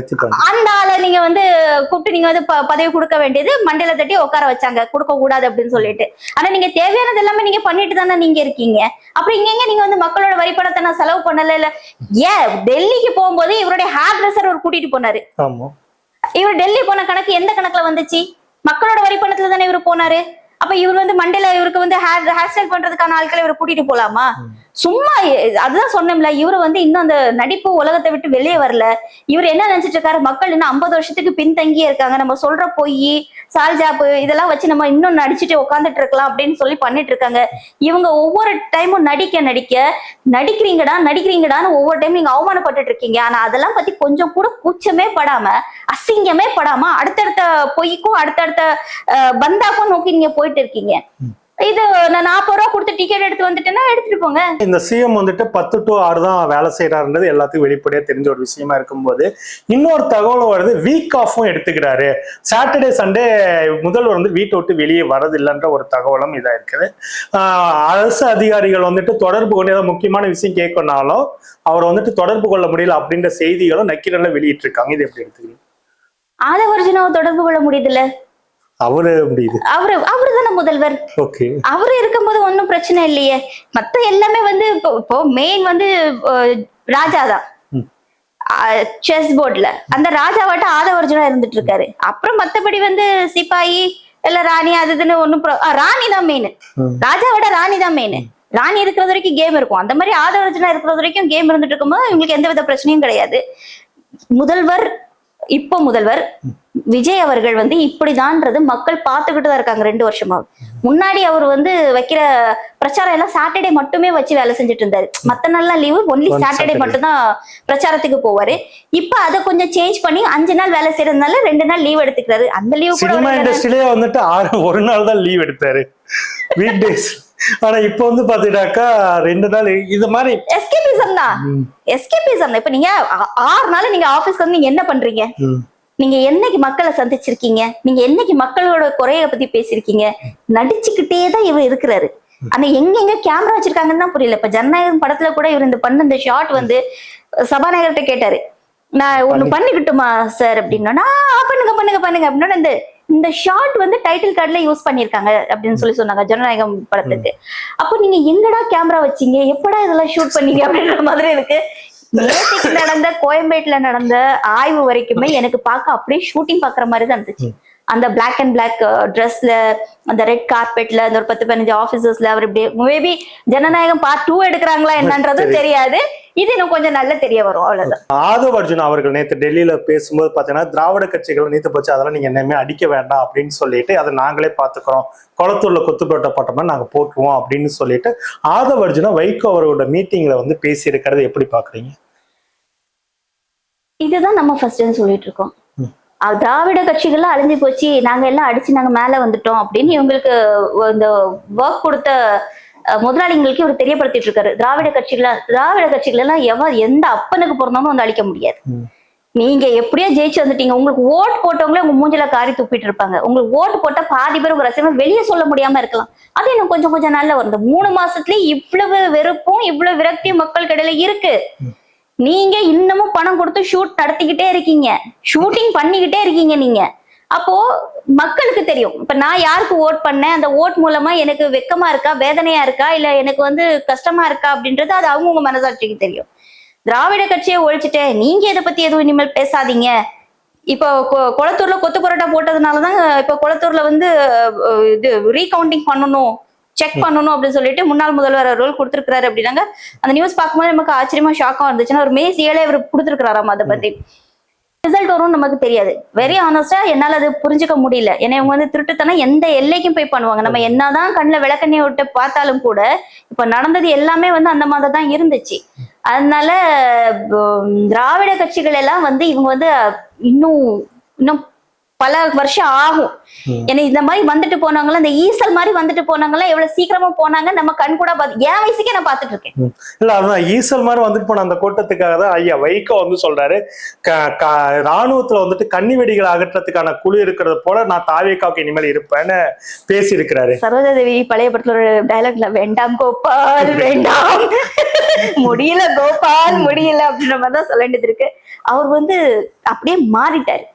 அந்த ஆளை நீங்க வந்து கூப்பிட்டு நீங்க வந்து பதவி கொடுக்க வேண்டியது மண்டையில தட்டி உட்கார வச்சாங்க, கொடுக்க கூடாது அப்படின்னு சொல்லிட்டு. ஆனா நீங்க தேவையானது எல்லாமே நீங்க பண்ணிட்டு தானே நீங்க இருக்கீங்க. அப்புறம் இங்க நீங்க வந்து மக்களோட வரி பணத்தை நான் செலவு பண்ணல இல்ல. ஏன் டெல்லிக்கு போகும்போது இவருடைய ஹேர் ட்ரெஸ்ஸர் ஒரு கூட்டிட்டு போனாரு. இவர் டெல்லி போன கணக்கு எந்த கணக்குல வந்துச்சு? மக்களோட வரி பணத்துல தானே இவரு போனாரு. அப்ப இவர் வந்து மண்டேல இவருக்கு வந்து ஹேர் ஸ்டைல் பண்றதுக்கான ஆட்களை இவரை கூட்டிட்டு போலாமா? சும்மா அதுதான் சொன்னோம்ல, இவரு வந்து இன்னும் அந்த நடிப்பு உலகத்தை விட்டு வெளியே வரல. இவர் என்ன நினைச்சிட்டு இருக்காரு, மக்கள் இன்னும் 50 வருஷத்துக்கு பின்தங்கியே இருக்காங்க, நம்ம சொல்ற பொய் சால்ஜாப்பு இதெல்லாம் வச்சு நம்ம இன்னும் நடிச்சுட்டு உட்காந்துட்டு இருக்கலாம் அப்படின்னு சொல்லி பண்ணிட்டு இருக்காங்க. இவங்க ஒவ்வொரு டைமும் நடிக்கிறீங்கடான்னு ஒவ்வொரு டைம் நீங்க அவமானப்பட்டு இருக்கீங்க. ஆனா அதெல்லாம் பத்தி கொஞ்சம் கூட கூச்சமே படாம, அசிங்கமே படாம அடுத்தடுத்த பொய்க்கும் அடுத்தடுத்த பந்தாக்கும் நோக்கி நீங்க போயிட்டு இருக்கீங்க. இது நான் 40 ரூபா கொடுத்து டிக்கெட் எடுத்து வந்துட்டேன்னா எடுத்துட்டு போங்க. இந்த சிஎம் வந்துட்டு 10 to 6 தான் வேலை செய்யறாருன்றது எல்லாத்துக்கும் வெளிப்படையா தெரிஞ்ச ஒரு விஷயமா இருக்கும்போது, இன்னொரு தகவலும் வருது, வீக் ஆஃபும் எடுத்துக்கிறாரு. சாட்டர்டே சண்டே முதல்வர் வந்து வீட்டை விட்டு வெளியே வரதில்லைன்ற ஒரு தகவலும் இதா இருக்குது. அரசு அதிகாரிகள் வந்துட்டு தொடர்பு கொண்டு ஏதாவது முக்கியமான விஷயம் கேட்கணும்னாலும் அவர் வந்துட்டு தொடர்பு கொள்ள முடியல அப்படின்ற செய்திகளும் நக்கீரன்ல வெளியிட்டு இருக்காங்க. இது எப்படி எடுத்துக்கிறீங்க? ஆதவர்ஜுனாவை தொடர்பு கொள்ள முடியுதுல்ல, அவருதானே முதல்வர். அவரு இருக்கும்போது ஒன்னும் பிரச்சனை இல்லையே. மத்த எல்லாமே வந்து இப்போ மெயின் வந்து ராஜாதான் செஸ் போர்ட்ல. அந்த ராஜாவாட்ட ஆதவர்ஜுனா இருந்துட்டு இருக்காரு. அப்புறம் மத்தபடி வந்து சிப்பாயி இல்ல ராணி அதுன்னு ஒண்ணும் ராணி தான் மெயின். ராஜாவோட ராணி தான் மெயின். ராணி இருக்கிறது வரைக்கும் கேம் இருக்கும். அந்த மாதிரி ஆதவர்ஜுனா இருக்கிறது வரைக்கும் கேம் இருந்துட்டு இருக்கும்போது இவங்களுக்கு எந்த வித பிரச்சனையும் கிடையாது. முதல்வர் விஜய் அவர்கள் வந்து இப்படிதான்றது மக்கள் பார்த்துக்கிட்டு தான் இருக்காங்க 2 வருஷமா. முன்னாடி அவர் வந்து வைக்கிற பிரச்சாரம் எல்லாம் சாட்டர்டே மட்டுமே வச்சு வேலை செஞ்சுட்டு இருந்தாரு. மத்த நாள்லாம் லீவு, ஒன்லி சாட்டர்டே மட்டும் தான் பிரச்சாரத்துக்கு போவாரு. இப்ப அதை கொஞ்சம் சேஞ்ச் பண்ணி 5 நாள் வேலை செய்யறதுனால 2 நாள் லீவ் எடுத்துக்கிறாரு. அந்த லீவ் வந்துட்டு 1 நாள் தான் லீவ் எடுத்தாரு வீக் டேஸ். ஆனா இப்ப வந்து பாத்தீங்கன்னாக்கா 2 நாள் இது மாதிரி எஸ்கேபிசம் தான். இப்ப நீங்க 6 நாள் நீங்க ஆபீஸ்க்கு வந்து நீங்க என்ன பண்றீங்க? நீங்க என்னைக்கு மக்களை சந்திச்சிருக்கீங்க? நீங்க என்னைக்கு மக்களோட குறைய பத்தி பேசிருக்கீங்க? நடிச்சுக்கிட்டே தான் இவர் இருக்கிறாரு. ஆனா எங்க கேமரா வச்சிருக்காங்கன்னு தான் புரியல. இப்ப ஜனநாயகம் படத்துல கூட இவர் இந்த ஷாட் வந்து சபாநாயகர்கிட்ட கேட்டாரு, நான் ஒண்ணு பண்ணிக்கிட்டுமா சார் அப்படின்னா, பண்ணுங்க அப்படின்னா இந்த ஷாட் வந்து டைட்டில் கார்டுல யூஸ் பண்ணிருக்காங்க அப்படின்னு சொல்லி சொன்னாங்க ஜனநாயகம் படத்துக்கு. அப்போ நீங்க எங்கடா கேமரா வச்சீங்க, எப்படா இதெல்லாம் ஷூட் பண்ணீங்க அப்படின்ற மாதிரி இருக்கு. நேற்றுக்கு நடந்த கோயம்பேட்ல நடந்த ஆய்வு வரைக்குமே எனக்கு பார்க்க அப்படியே ஷூட்டிங் பாக்குற மாதிரி தான் இருந்துச்சு. அந்த பிளாக் அண்ட் பிளாக் ட்ரெஸ்ல, அந்த ரெட் கார்பெட்ல, அந்த ஒரு 10-15 ஆபீசர்ஸ்ல அவர் இப்படி மேபி ஜனநாயகம் பார்ட் 2 எடுக்கிறாங்களா என்னன்றதும் தெரியாது. இது இன்னும் கொஞ்சம் நல்லா தெரிய வரும், அவ்வளவுதான். ஆதவர்ஜுனா அவர்கள் நேற்று டெல்லியில பேசும்போது பாத்தீங்கன்னா, திராவிட கட்சிகள் நீத்து போச்சு, அதெல்லாம் நீங்க என்னமே அடிக்க வேண்டாம் அப்படின்னு சொல்லிட்டு அதை நாங்களே பாத்துக்கிறோம், குளத்தூர்ல கொத்துப்பேட்டை பட்டமா நாங்க போட்டுருவோம் அப்படின்னு சொல்லிட்டு ஆதவர்ஜுனா வைகோ அவரோட மீட்டிங்ல வந்து பேசி இருக்கிறது எப்படி பாக்குறீங்க? இதுதான் நம்ம ஃபர்ஸ்ட் சொல்லிட்டு இருக்கோம். திராவிட கட்சிகள்லாம் அழிஞ்சு போச்சு, நாங்க எல்லாம் அடிச்சு நாங்க மேல வந்துட்டோம் அப்படின்னு இவங்களுக்கு இந்த ஒர்க் கொடுத்த முதலாளிங்களுக்கு இவர் தெரியப்படுத்திட்டு இருக்காரு. திராவிட கட்சிகள் எல்லாம் எந்த அப்பனுக்கு பிறந்தாலும் வந்து அழிக்க முடியாது. நீங்க எப்படியோ ஜெயிச்சு வந்துட்டீங்க. உங்களுக்கு ஓட்டு போட்டவங்களே உங்க மூஞ்சில காரி துப்பிட்டு இருப்பாங்க. உங்களுக்கு ஓட்டு போட்ட பாதி பேர் உங்க ரசிகர்கள் வெளியே சொல்ல முடியாம இருக்கலாம். அது இன்னும் கொஞ்சம் நாள்ல வரும். 3 மாசத்துலயே இவ்வளவு வெறுப்பும் இவ்வளவு விரக்தியும் மக்களுக்கு இடையில இருக்கு. நீங்க இன்னமும் பணம் கொடுத்து ஷூட் நடத்திக்கிட்டே இருக்கீங்க, ஷூட்டிங் பண்ணிக்கிட்டே இருக்கீங்க நீங்க. அப்போ மக்களுக்கு தெரியும், இப்ப நான் யாருக்கு ஓட் பண்ணேன், அந்த ஓட் மூலமா எனக்கு வெக்கமா இருக்கா, வேதனையா இருக்கா, இல்ல எனக்கு வந்து கஷ்டமா இருக்கா அப்படின்றது அது அவங்கவுங்க மனசாட்சிக்கு தெரியும். திராவிட கட்சியை ஒழிச்சுட்டேன், நீங்க இதை பத்தி எதுவும் இனிமேல் பேசாதீங்க. இப்போ குளத்தூர்ல கொத்து பரோட்டா போட்டதுனாலதான் இப்ப குளத்தூர்ல வந்து இது ரீகவுண்டிங் பண்ணணும், செக் பண்ணணும் அப்படின்னு சொல்லிட்டு முன்னாள் முதல்வர் ரோல் கொடுத்திருக்காரு அப்படின்னாங்க. அந்த நியூஸ் பார்க்கும்போது நமக்கு ஆச்சரியமா ஷாக்கா இருந்துச்சுன்னா, ஒரு மே 7 இவர் கொடுத்திருக்காராம். அதை பத்தி ரிசல்ட் வரும் நமக்கு தெரியாது. வெரி ஆனஸ்டா என்னால அது புரிஞ்சுக்க முடியல. ஏன்னா இவங்க வந்து திருட்டுத்தனம் எந்த எல்லைக்கும் போய் பண்ணுவாங்க. நம்ம என்னதான் கண்ணுல விளக்கெண்ணெய் விட்டு பார்த்தாலும் கூட இப்ப நடந்தது எல்லாமே வந்து அந்த மாதிரி தான் இருந்துச்சு. அதனால திராவிட கட்சிகள் எல்லாம் வந்து இவங்க வந்து இன்னும் பல வருஷம் ஆகும். ஏன்னா இந்த மாதிரி வந்துட்டு போனாங்களா, இந்த ஈசல் மாதிரி வந்துட்டு போனாங்களா, எவ்வளவு சீக்கிரமா போனாங்க நம்ம கண் கூட என் வயசுக்கே நான் பாத்துட்டு இருக்கேன். இல்ல அதான் ஈசல் மாதிரி வந்துட்டு போன அந்த கூட்டத்துக்காக தான் ஐயா வைகோ வந்து சொல்றாரு, ராணுவத்துல வந்துட்டு கன்னி வெடிகள் அகற்றத்துக்கான குழு இருக்கிறது போல நான் தாவேக்காவுக்கு இனிமேல் இருப்பேன்னு பேசி இருக்கிறாரு. சரோஜாதேவி பழைய படத்துல ஒரு டைலாக்ல, வேண்டாம் கோபால் வேண்டாம், முடியல கோபால் முடியல அப்படின்ற மாதிரிதான் சொல்ல வேண்டியது இருக்கு. அவர் வந்து அப்படியே மாறிட்டாரு.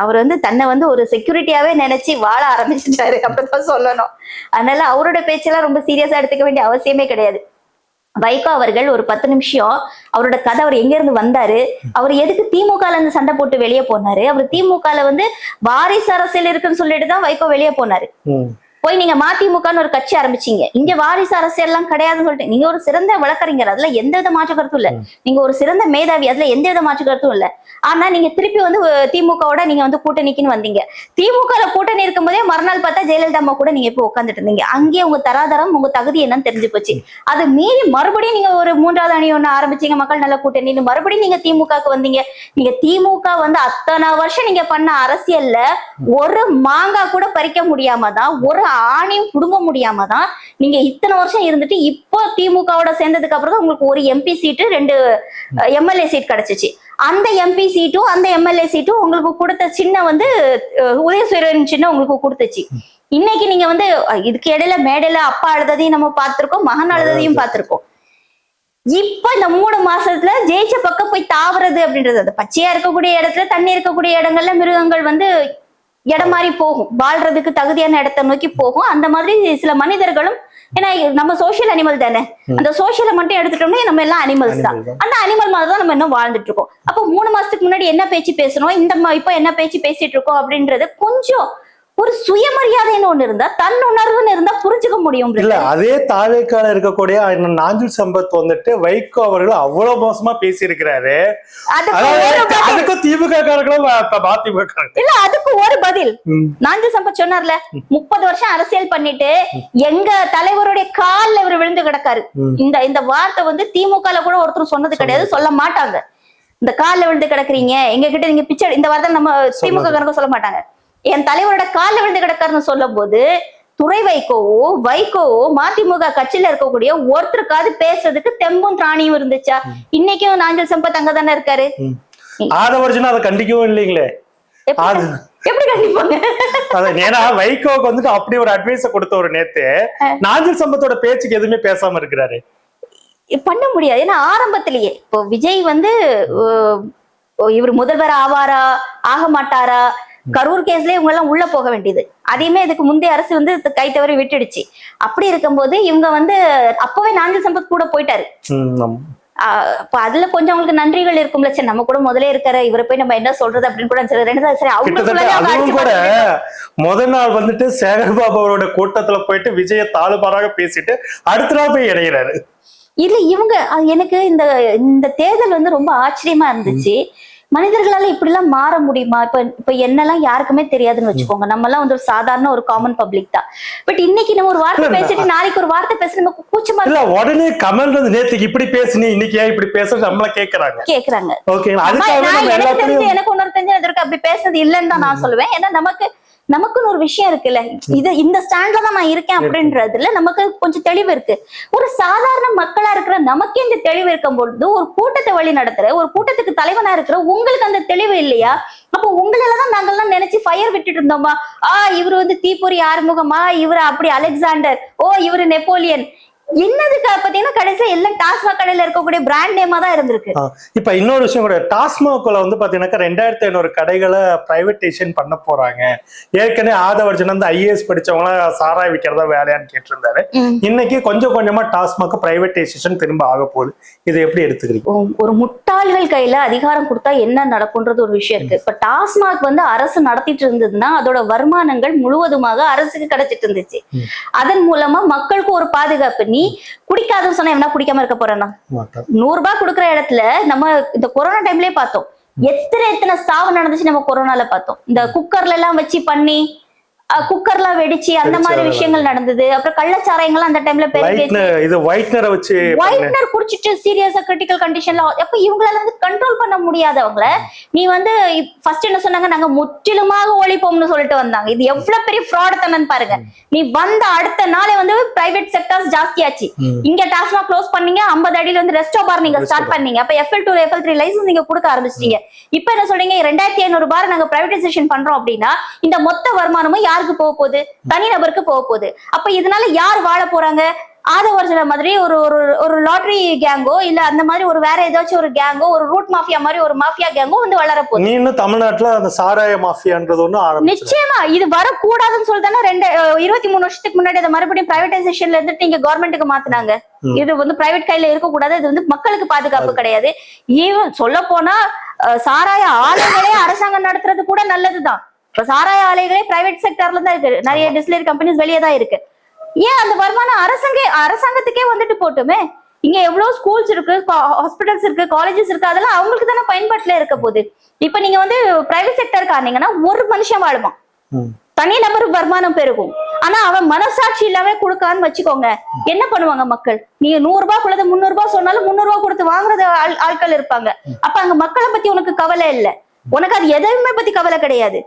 அவர் வந்து தன்னை வந்து ஒரு செக்யூரிட்டியாவே நினைச்சு வாழ ஆரம்பிச்சுட்டாரு அப்படிதான் சொல்லணும். அதனால அவரோட பேச்செல்லாம் ரொம்ப சீரியஸா எடுத்துக்க வேண்டிய அவசியமே கிடையாது. வைகோ அவர்கள் ஒரு 10 நிமிஷம் அவரோட கதை, அவர் எங்க இருந்து வந்தாரு, அவர் எதுக்கு திமுகல இருந்து சண்டை போட்டு வெளியே போனாரு, அவர் திமுகல வந்து வாரிசு அரசியல் இருக்குன்னு சொல்லிட்டு தான் வைகோ வெளியே போனாரு. போய் நீங்க மதிமுகன்னு ஒரு கட்சி ஆரம்பிச்சீங்க, இங்க வாரிசு அரசியல் எல்லாம் கிடையாதுன்னு சொல்லிட்டு, நீங்க ஒரு சிறந்த வழக்கறிஞர், அதுல எந்த வித மாற்று கருத்தும் இல்ல, நீங்க ஒரு சிறந்த மேதாவி, அதுல எந்த வித மாற்று கருத்தும் இல்ல. ஆனா நீங்க திருப்பி வந்து திமுகவோட நீங்க வந்து கூட்டணிக்குன்னு வந்தீங்க. திமுகல கூட்டணி இருக்கும் போதே மறுநாள் பார்த்தா ஜெயலலிதா அம்மா கூட நீங்க இப்ப உட்காந்துட்டு இருந்தீங்க. அங்கேயே உங்க தராதரம், உங்க தகுதி என்னன்னு தெரிஞ்சு போச்சு. அது மீறி மறுபடியும் நீங்க ஒரு 3வது அணி ஒண்ணு ஆரம்பிச்சீங்க, மக்கள் நல்ல கூட்டணின்னு மறுபடியும் நீங்க திமுகக்கு வந்தீங்க. நீங்க திமுக வந்து அத்தனை வருஷம் நீங்க பண்ண அரசியல்ல ஒரு மாங்காய் கூட பறிக்க முடியாம தான், ஒரு ஆணையும் புடுங்க முடியாம தான் நீங்க இத்தனை வருஷம் இருந்துட்டு, இப்போ திமுகவோட சேர்ந்ததுக்கு அப்புறம் தான் உங்களுக்கு ஒரு எம்பி சீட்டு 2 எம்எல்ஏ சீட் கிடைச்சிச்சு. அந்த எம்பி சீட்டும் அந்த எம்எல்ஏ சீட்டும் உங்களுக்கு கொடுத்த சின்ன வந்து உதயசூரியன் சின்ன உங்களுக்கு கொடுத்துச்சு. இன்னைக்கு நீங்க வந்து இதுக்கு இடையில மேடையில அப்பா அழுததையும் நம்ம பார்த்திருக்கோம், மகன் அழுததையும் பார்த்திருக்கோம். இப்ப இந்த 3 மாசத்துல ஜெயிச்ச பக்கம் போய் தாவறது அப்படின்றது, அது பச்சையா இருக்கக்கூடிய இடத்துல, தண்ணி இருக்கக்கூடிய இடங்கள்ல மிருகங்கள் வந்து இடம் மாறி போகும், வாழ்றதுக்கு தகுதியான இடத்தை நோக்கி போகும். அந்த மாதிரி சில மனிதர்களும், ஏன்னா நம்ம சோசியல் அனிமல் தானே, அந்த சோசியலை மட்டும் எடுத்துட்டோம்னா நம்ம எல்லாம் அனிமல்ஸ் தான். அந்த அனிமல் மாதிரி தான் நம்ம இன்னும் வாழ்ந்துட்டு இருக்கோம். அப்போ 3 மாசத்துக்கு முன்னாடி என்ன பேச்சு பேசணும், இப்ப என்ன பேச்சு பேசிட்டு இருக்கோம் அப்படின்றது கொஞ்சம் ஒரு சுயமரியாதைன்னு ஒண்ணு இருந்தா, தன் உணர்வுன்னு இருந்தா புரிஞ்சுக்க முடியும். இல்ல அதே தாவேக்கால இருக்கக்கூடிய நாஞ்சில் சம்பத் வந்துட்டு வைகோ அவர்கள் அவ்வளவு மோசமா பேசி இருக்கிறாரு. அதுக்கும் திமுக காரர்களும் இல்ல, அதுக்கு ஒரு பதில் நாஞ்சில் சம்பத் சொன்னார்ல, 30 வருஷம் அரசியல் பண்ணிட்டு எங்க தலைவருடைய கால்ல இவர் விழுந்து கிடக்காரு. இந்த வார்த்தை வந்து திமுகல கூட ஒருத்தர் சொன்னது கிடையாது, சொல்ல மாட்டாங்க. இந்த கால்ல விழுந்து கிடக்குறீங்க எங்க கிட்ட, நீங்க பிச்சை, இந்த வார்த்தை நம்ம திமுக காரங்க சொல்ல மாட்டாங்க. என் தலைவரோட காலில் விழுந்து கிடக்காருன்னு சொல்லும் போது துரை வைகோவோ மதிமுக கட்சியில இருக்கக்கூடிய ஒருத்தருக்காவது பேசுறதுக்கு தெம்பும் திராணியும் இருந்துச்சா? இன்னைக்கும் நாஞ்சில் சம்பத் அங்கதானே இருக்காரு. அதை கண்டிக்கவும் இல்லைங்களே, எப்படி கண்டிப்பாங்க? ஏன்னா வைகோவுக்கு வந்துட்டு அப்படி ஒரு அட்வைஸ் கொடுத்த ஒரு நேத்து நாஞ்சில் சம்பத்தோட பேச்சுக்கு எதுவுமே பேசாம இருக்கிறாரு. பண்ண முடியாது. ஏன்னா ஆரம்பத்திலேயே இப்போ விஜய் வந்து இவர் முதல்வர் ஆவாரா ஆக மாட்டாரா, கரூர் கேஸ்ல இவங்க எல்லாம் உள்ள போக வேண்டியது, அதையுமே இதுக்கு முந்தைய அரசு வந்து கை தவறி விட்டுடுச்சு. அப்படி இருக்கும்போது இவங்க வந்து அப்பவே நாஞ்சில் சம்பத் கூட போயிட்டாரு. அப்ப அதுல கொஞ்சம் அவங்களுக்கு நன்றிகள் இருக்கும்ல, சரி நம்ம கூட முதலே இருக்காரு, இவரை போய் நம்ம என்ன சொல்றது அப்படின்னு கூட சரி அவங்க கூட முதல் நாள் வந்துட்டு சேகர்பாபு அவரோட கூட்டத்துல போயிட்டு விஜய தாழ்பாராக பேசிட்டு அடுத்த நாள் போய் இணைகிறாரு. இல்ல இவங்க எனக்கு இந்த தேர்தல் வந்து ரொம்ப ஆச்சரியமா இருந்துச்சு. மனிதர்களால இப்படி எல்லாம் மாற முடியுமா? இப்ப என்னெல்லாம் யாருக்குமே தெரியாதுன்னு வச்சுக்கோங்க, நம்ம எல்லாம் வந்து ஒரு சாதாரண ஒரு காமன் பப்ளிக் தான். பட் இன்னைக்கு நம்ம ஒரு வார்த்தை பேசிட்டு நாளைக்கு ஒரு வார்த்தை பேச நமக்கு கூச்சமா இல்ல, உடனே கமெண்ட் வந்து நேத்துக்கு இப்படி பேசுனீ இன்னைக்கு ஏன் இப்படி பேச நம்மள கேக்குறாங்க. எனக்கு ஒன்னொரு தெரிஞ்சு அப்படி பேசுறது இல்லைன்னு தான் நான் சொல்லுவேன். ஏன்னா நமக்குன்னு ஒரு விஷயம் இருக்குல்ல, இந்த ஸ்டாண்ட்ல தான் நான் இருக்கேன் அப்படின்றதுல நமக்கு கொஞ்சம் தெளிவு இருக்கு. ஒரு சாதாரண மக்களா இருக்கிற நமக்கே இந்த தெளிவு இருக்கும் பொழுது, ஒரு கூட்டத்தை வழி நடத்துற, ஒரு கூட்டத்துக்கு தலைவனா இருக்கிற உங்களுக்கு அந்த தெளிவு இல்லையா? அப்போ உங்களெல்லாம் நாங்கெல்லாம் நினைச்சு ஃபயர் விட்டுட்டு இருந்தோமா? இவரு வந்து தீப்பொறி ஆறுமுகமா, இவரு அப்படி அலெக்சாண்டர், இவரு நெப்போலியன், என்னதுக்கு பாத்தீங்கன்னா கடைசியில எல்லாம் டாஸ்மாக் கடையில இருக்கக்கூடிய பிராண்ட் நேமா தான் இருந்திருக்கு. இப்ப இன்னொரு விஷயம் கூட, டாஸ்மாக்ல வந்து பாத்தீங்கன்னா 2500 கடைகளை பிரைவேடைசேஷன் பண்ண போறாங்க. ஏற்கனவே ஆதவர்ஜன் வந்து IAS படிச்சவங்க சாராய் விற்கிறதா வேலையான்னு கேட்டிருந்தாரு. இன்னைக்கு கொஞ்சம் கொஞ்சமா டாஸ்மாக் பிரைவேடைசேஷன் திரும்ப ஆக போகுது. இதை எப்படி எடுத்துக்கிறீங்க? ஒரு முட்டாள்கள் கையில அதிகாரம் கொடுத்தா என்ன நடக்கும்ன்றது ஒரு விஷயம் இருக்கு. இப்ப டாஸ்மாக் வந்து அரசு நடத்திட்டு இருந்ததுன்னா அதோட வருமானங்கள் முழுவதுமாக அரசுக்கு கிடைச்சிட்டு இருந்துச்சு. அதன் மூலமா மக்களுக்கு ஒரு பாதுகாப்பு. நீ குடிக்காதுன்னு சொன்னா என்ன குடிக்காம இருக்க போறேன்னா? 100 ரூபாய் கொடுக்குற இடத்துல நம்ம இந்த கொரோனா டைம்லயே பார்த்தோம், எத்தனை சாவு நடந்துச்சு. நம்ம கொரோனால பார்த்தோம், இந்த குக்கர்ல எல்லாம் வச்சு பண்ணி குக்கர்லாம் வெடிச்சு அந்த மாதிரி விஷயங்கள் நடந்தது. அப்புறம் கள்ளச்சாராயங்கள் அந்த டைம்ல ஒயிட்னர் குடிச்சிட்டு சீரியஸா கிரிட்டிக்கல் கண்டிஷன்ல, அப்ப இவங்களால வந்து கண்ட்ரோல் பண்ண முடியாதவங்கள நீ வந்து ஃபர்ஸ்ட் என்ன சொன்னாங்க, நாங்க முற்றிலுமாக ஒழிப்போம்னு சொல்லிட்டு வந்தாங்க. இது எவ்வளவு பெரிய ஃப்ராட் தானேன்னு பாருங்க. நீ வந்த அடுத்த நாளே வந்து பிரைவேட் செக்டர்ஸ் ஜாஸ்தியாச்சு. இங்க டாஸ்மாக் க்ளோஸ் பண்ணீங்க, 50 அடியில வந்து ரெஸ்டோ பார் நீங்க ஸ்டார்ட் பண்ணீங்க. அப்ப FL2 FL3 லைசன்ஸ் நீங்க கொடுக்க ஆரம்பிச்சிட்டீங்க. இப்ப என்ன சொல்றீங்க, 2500 பார் நாங்க பிரைவேடைசேஷன் பண்றோம் அப்படின்னா இந்த மொத்த வருமானமும் யாருக்கு போக போகுது? தனிநபருக்கு போக போகுது. அப்ப இதனால யார் வாழ போறாங்க? ஆதவர் சொன்ன மாதிரி ஒரு ஒரு ஒரு லாட்டரி கேங்கோ இல்ல அந்த மாதிரி ஒரு வேற ஏதாச்சும் ஒரு கேங்கோ ஒரு ரூட் மாஃபியா மாதிரி ஒரு மாஃபியா கேங்கோ வந்து வளரப்போகுது. நீ இன்னும் தமிழ்நாட்டுல அந்த சாராய மாஃபியான்றது ஒண்ணு ஆரம்பிச்சு நிச்சயமா இது வரக்கூடாதுன்னு சொல்லிதானே 23 வருஷத்துக்கு முன்னாடி அதை மறுபடியும் பிரைவேடைசேஷன்ல இருந்துட்டு நீங்க கவர்மெண்ட்டுக்கு மாத்தினாங்க. இது வந்து பிரைவேட் கையில இருக்கக்கூடாது, இது வந்து மக்களுக்கு பாதுகாப்பு கிடையாது. ஈவன் சொல்ல போனா சாராய ஆலைகளே அரசாங்கம் நடத்துறது கூட நல்லதுதான். இப்ப சாராய ஆலைகளே பிரைவேட் செக்டர்ல தான் இருக்கு, நிறைய டிஸ்டிலரி கம்பெனிஸ் வெளியே தான் இருக்கு. ஏன் அந்த வருமானம் அரசாங்கத்துக்கே வந்துட்டு போட்டுமே. இங்க எவ்வளவு ஸ்கூல்ஸ் இருக்கு, ஹாஸ்பிட்டல்ஸ் இருக்கு, காலேஜஸ் இருக்கு, அதெல்லாம் அவங்களுக்கு தானே பயன்பாட்டுல இருக்க போகுது. இப்ப நீங்க வந்து பிரைவேட் செக்டருக்கு ஆனீங்கன்னா ஒரு மனுஷன் வாழுமா, தனி நபர் வருமானம் பெருகும். ஆனா அவன் மனசாட்சி இல்லாம கொடுக்கான்னு வச்சுக்கோங்க, என்ன பண்ணுவாங்க மக்கள்? நீங்க 100 ரூபாய் குள்ளது 300 ரூபாய் சொன்னாலும் 300 ரூபாய் கொடுத்து வாங்குறது ஆட்கள் இருப்பாங்க. அப்ப அங்க மக்களை பத்தி உனக்கு கவலை இல்ல, உனக்கு அது எதுவுமே பத்தி கவலை கிடையாது.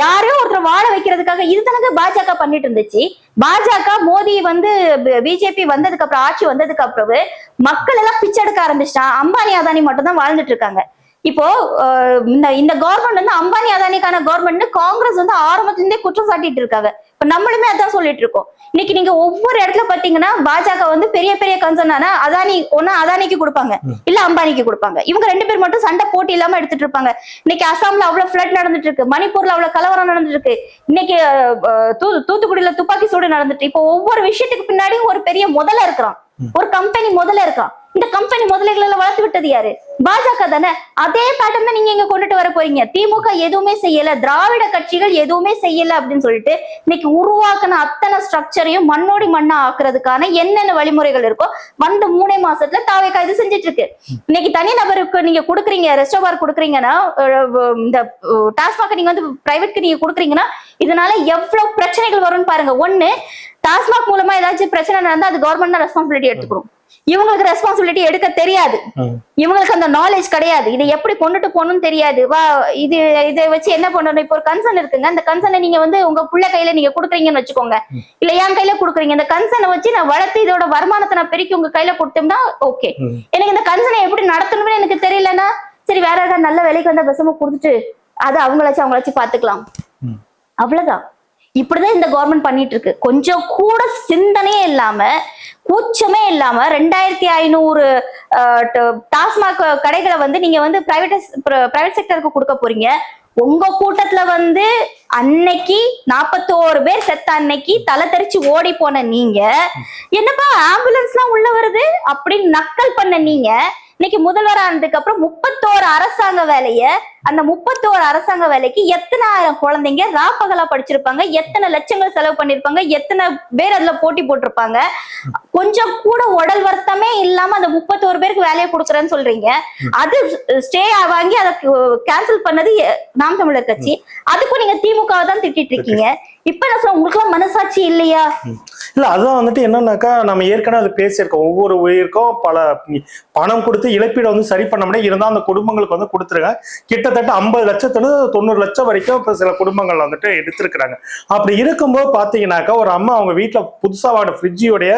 யாரோ ஒருத்தர் வாழ வைக்கிறதுக்காக இது தனக்கு பாஜக பண்ணிட்டு இருந்துச்சு. பாஜக மோடி வந்து பிஜேபி வந்ததுக்கு அப்புறம், ஆட்சி வந்ததுக்கு அப்புறம் மக்கள் எல்லாம் பிச்சை எடுக்க ஆரம்பிச்சிட்டான். அம்பானி அதானி மட்டும் தான் வாழ்ந்துட்டு இருக்காங்க. இப்போ இந்த கவர்மெண்ட் வந்து அம்பானி அதானிக்கான கவர்மெண்ட் காங்கிரஸ் வந்து ஆரம்பத்துல இருந்தே குற்றம் சாட்டிட்டு இருக்காங்க. இப்ப நம்மளுமே அதான் சொல்லிட்டு இருக்கோம். இன்னைக்கு நீங்க ஒவ்வொரு இடத்துல பாத்தீங்கன்னா பாஜக வந்து பெரிய பெரிய கன்சர்னான அதானி ஒன்னா அதானிக்கு கொடுப்பாங்க, இல்ல அம்பானிக்கு கொடுப்பாங்க. இவங்க 2 பேர் மட்டும் சண்டை போட்டி இல்லாம எடுத்துட்டு இருப்பாங்க. இன்னைக்கு அசாம்ல அவ்வளவு ஃபிளட் நடந்துட்டு இருக்கு, மணிப்பூர்ல அவ்வளவு கலவரம் நடந்துட்டு இருக்கு, இன்னைக்கு தூத்துக்குடியில துப்பாக்கி சூடு நடந்துட்டு. இப்போ ஒவ்வொரு விஷயத்துக்கு பின்னாடியும் ஒரு பெரிய முதல்ல இருக்கிறான், ஒரு கம்பெனி முதல்ல இருக்கான். இந்த கம்பெனி முதலைகளை வளர்த்து விட்டது யாரு? பாஜக தானே. அதே பேட்டர்ன் தான் நீங்க இங்க கொண்டுட்டு வர போறீங்க. திமுக எதுவுமே செய்யல, திராவிட கட்சிகள் எதுவுமே செய்யல அப்படின்னு சொல்லிட்டு இன்னைக்கு உருவாக்குன அத்தனை ஸ்ட்ரக்சரையும் மண்ணோடி மண்ணா ஆக்குறதுக்கான என்னென்ன வழிமுறைகள் இருக்கோ வந்து 3 மாசத்துல தாவேக்கா இது செஞ்சுட்டு இருக்கு. இன்னைக்கு தனி நபருக்கு நீங்க கொடுக்குறீங்க, ரெஸ்டோபார் கொடுக்குறீங்கன்னா, இந்த டாஸ்மாக் நீங்க வந்து பிரைவேட்க்கு நீங்க கொடுக்குறீங்கன்னா இதனால எவ்வளவு பிரச்சனைகள் வரும்னு பாருங்க. ஒண்ணு, டாஸ்மாக் மூலமா ஏதாச்சும் பிரச்சனை நடந்தா அது கவர்மெண்ட் தான் ரெஸ்பான்சிபிலிட்டி எடுத்துக்கணும். இவங்களுக்கு ரெஸ்பான்சிபிலிட்டி எடுக்க தெரியாது, இவங்களுக்கு அந்த நாலேஜ் கிடையாது, இதை எப்படி கொண்டுட்டு போகணும்னு தெரியாது. இதை வச்சு என்ன பண்ணணும்? இப்போ ஒரு கன்சர்ன் இருக்குங்க, அந்த கன்சர்னை நீங்க வந்து உங்க புள்ள கையில நீங்க கொடுக்குறீங்கன்னு வச்சுக்கோங்க, இல்ல என் கையில கொடுக்குறீங்க. இந்த கன்சர்னை வச்சு நான் வளர்த்து இதோட வருமானத்தை நான் பெருக்கி உங்க கையில கொடுத்தோம்னா ஓகே. எனக்கு இந்த கன்சர்னை எப்படி நடத்தணும்னு எனக்கு தெரியலன்னா சரி வேற ஏதாவது நல்ல வேலைக்கு வந்தா பெசமா கொடுத்துட்டு அதை அவங்களாச்சும் பாத்துக்கலாம், அவ்வளவுதான். இப்படிதான் இந்த கவர்மெண்ட் பண்ணிட்டு இருக்கு. கொஞ்சம் கூட சிந்தனையே இல்லாம, கூச்சமே இல்லாம 2500 டாஸ்மாக் கடைகளை வந்து நீங்க வந்து பிரைவேட் செக்டருக்கு கொடுக்க போறீங்க. உங்க கூட்டத்துல வந்து அன்னைக்கு 41 பேர் செத்த அன்னைக்கு தலை தெரிச்சு ஓடி போன நீங்க, என்னப்பா ஆம்புலன்ஸ் எல்லாம் உள்ள வருது அப்படின்னு நக்கல் பண்ண நீங்க, இன்னைக்கு முதல்வர் ஆனதுக்கு அப்புறம் 31 அரசாங்க வேலைய, அந்த 31 அரசாங்க வேலைக்கு எத்தனை ஆயிரம் குழந்தைங்க ராப்பகலா படிச்சிருப்பாங்க, எத்தனை லட்சங்கள் செலவு பண்ணிருப்பாங்க, எத்தனை பேர் அதுல போட்டி போட்டிருப்பாங்க. கொஞ்சம் கூட உடல் வருத்தமே இல்லாம அந்த 31 பேருக்கு வேலையை கொடுக்குறேன்னு சொல்றீங்க. அது ஸ்டே வாங்கி அதை கேன்சல் பண்ணது நாம் தமிழர் கட்சி. அதுக்கும் நீங்க திமுக தான் திட்டிட்டு இருக்கீங்க. இப்ப என்ன சொல்ல, உங்களுக்கு எல்லாம் மனசாட்சி இல்லையா? இல்ல அதுதான் வந்துட்டு என்னன்னாக்கா, நம்ம ஏற்கனவே அது பேசியிருக்கோம். ஒவ்வொரு உயிருக்கும் பணம் கொடுத்து இழப்பீடு வந்து சரி பண்ண முடியாது, இருந்தா அந்த குடும்பங்களுக்கு வந்து கொடுத்துருங்க. கிட்டத்தட்ட 50 லட்சத்துல 90 லட்சம் வரைக்கும் இப்ப சில குடும்பங்கள் வந்துட்டு எடுத்திருக்கிறாங்க. அப்படி இருக்கும்போது பாத்தீங்கன்னாக்கா, ஒரு அம்மா அவங்க வீட்டுல புதுசா வாங்கின ஃப்ரிட்ஜோடைய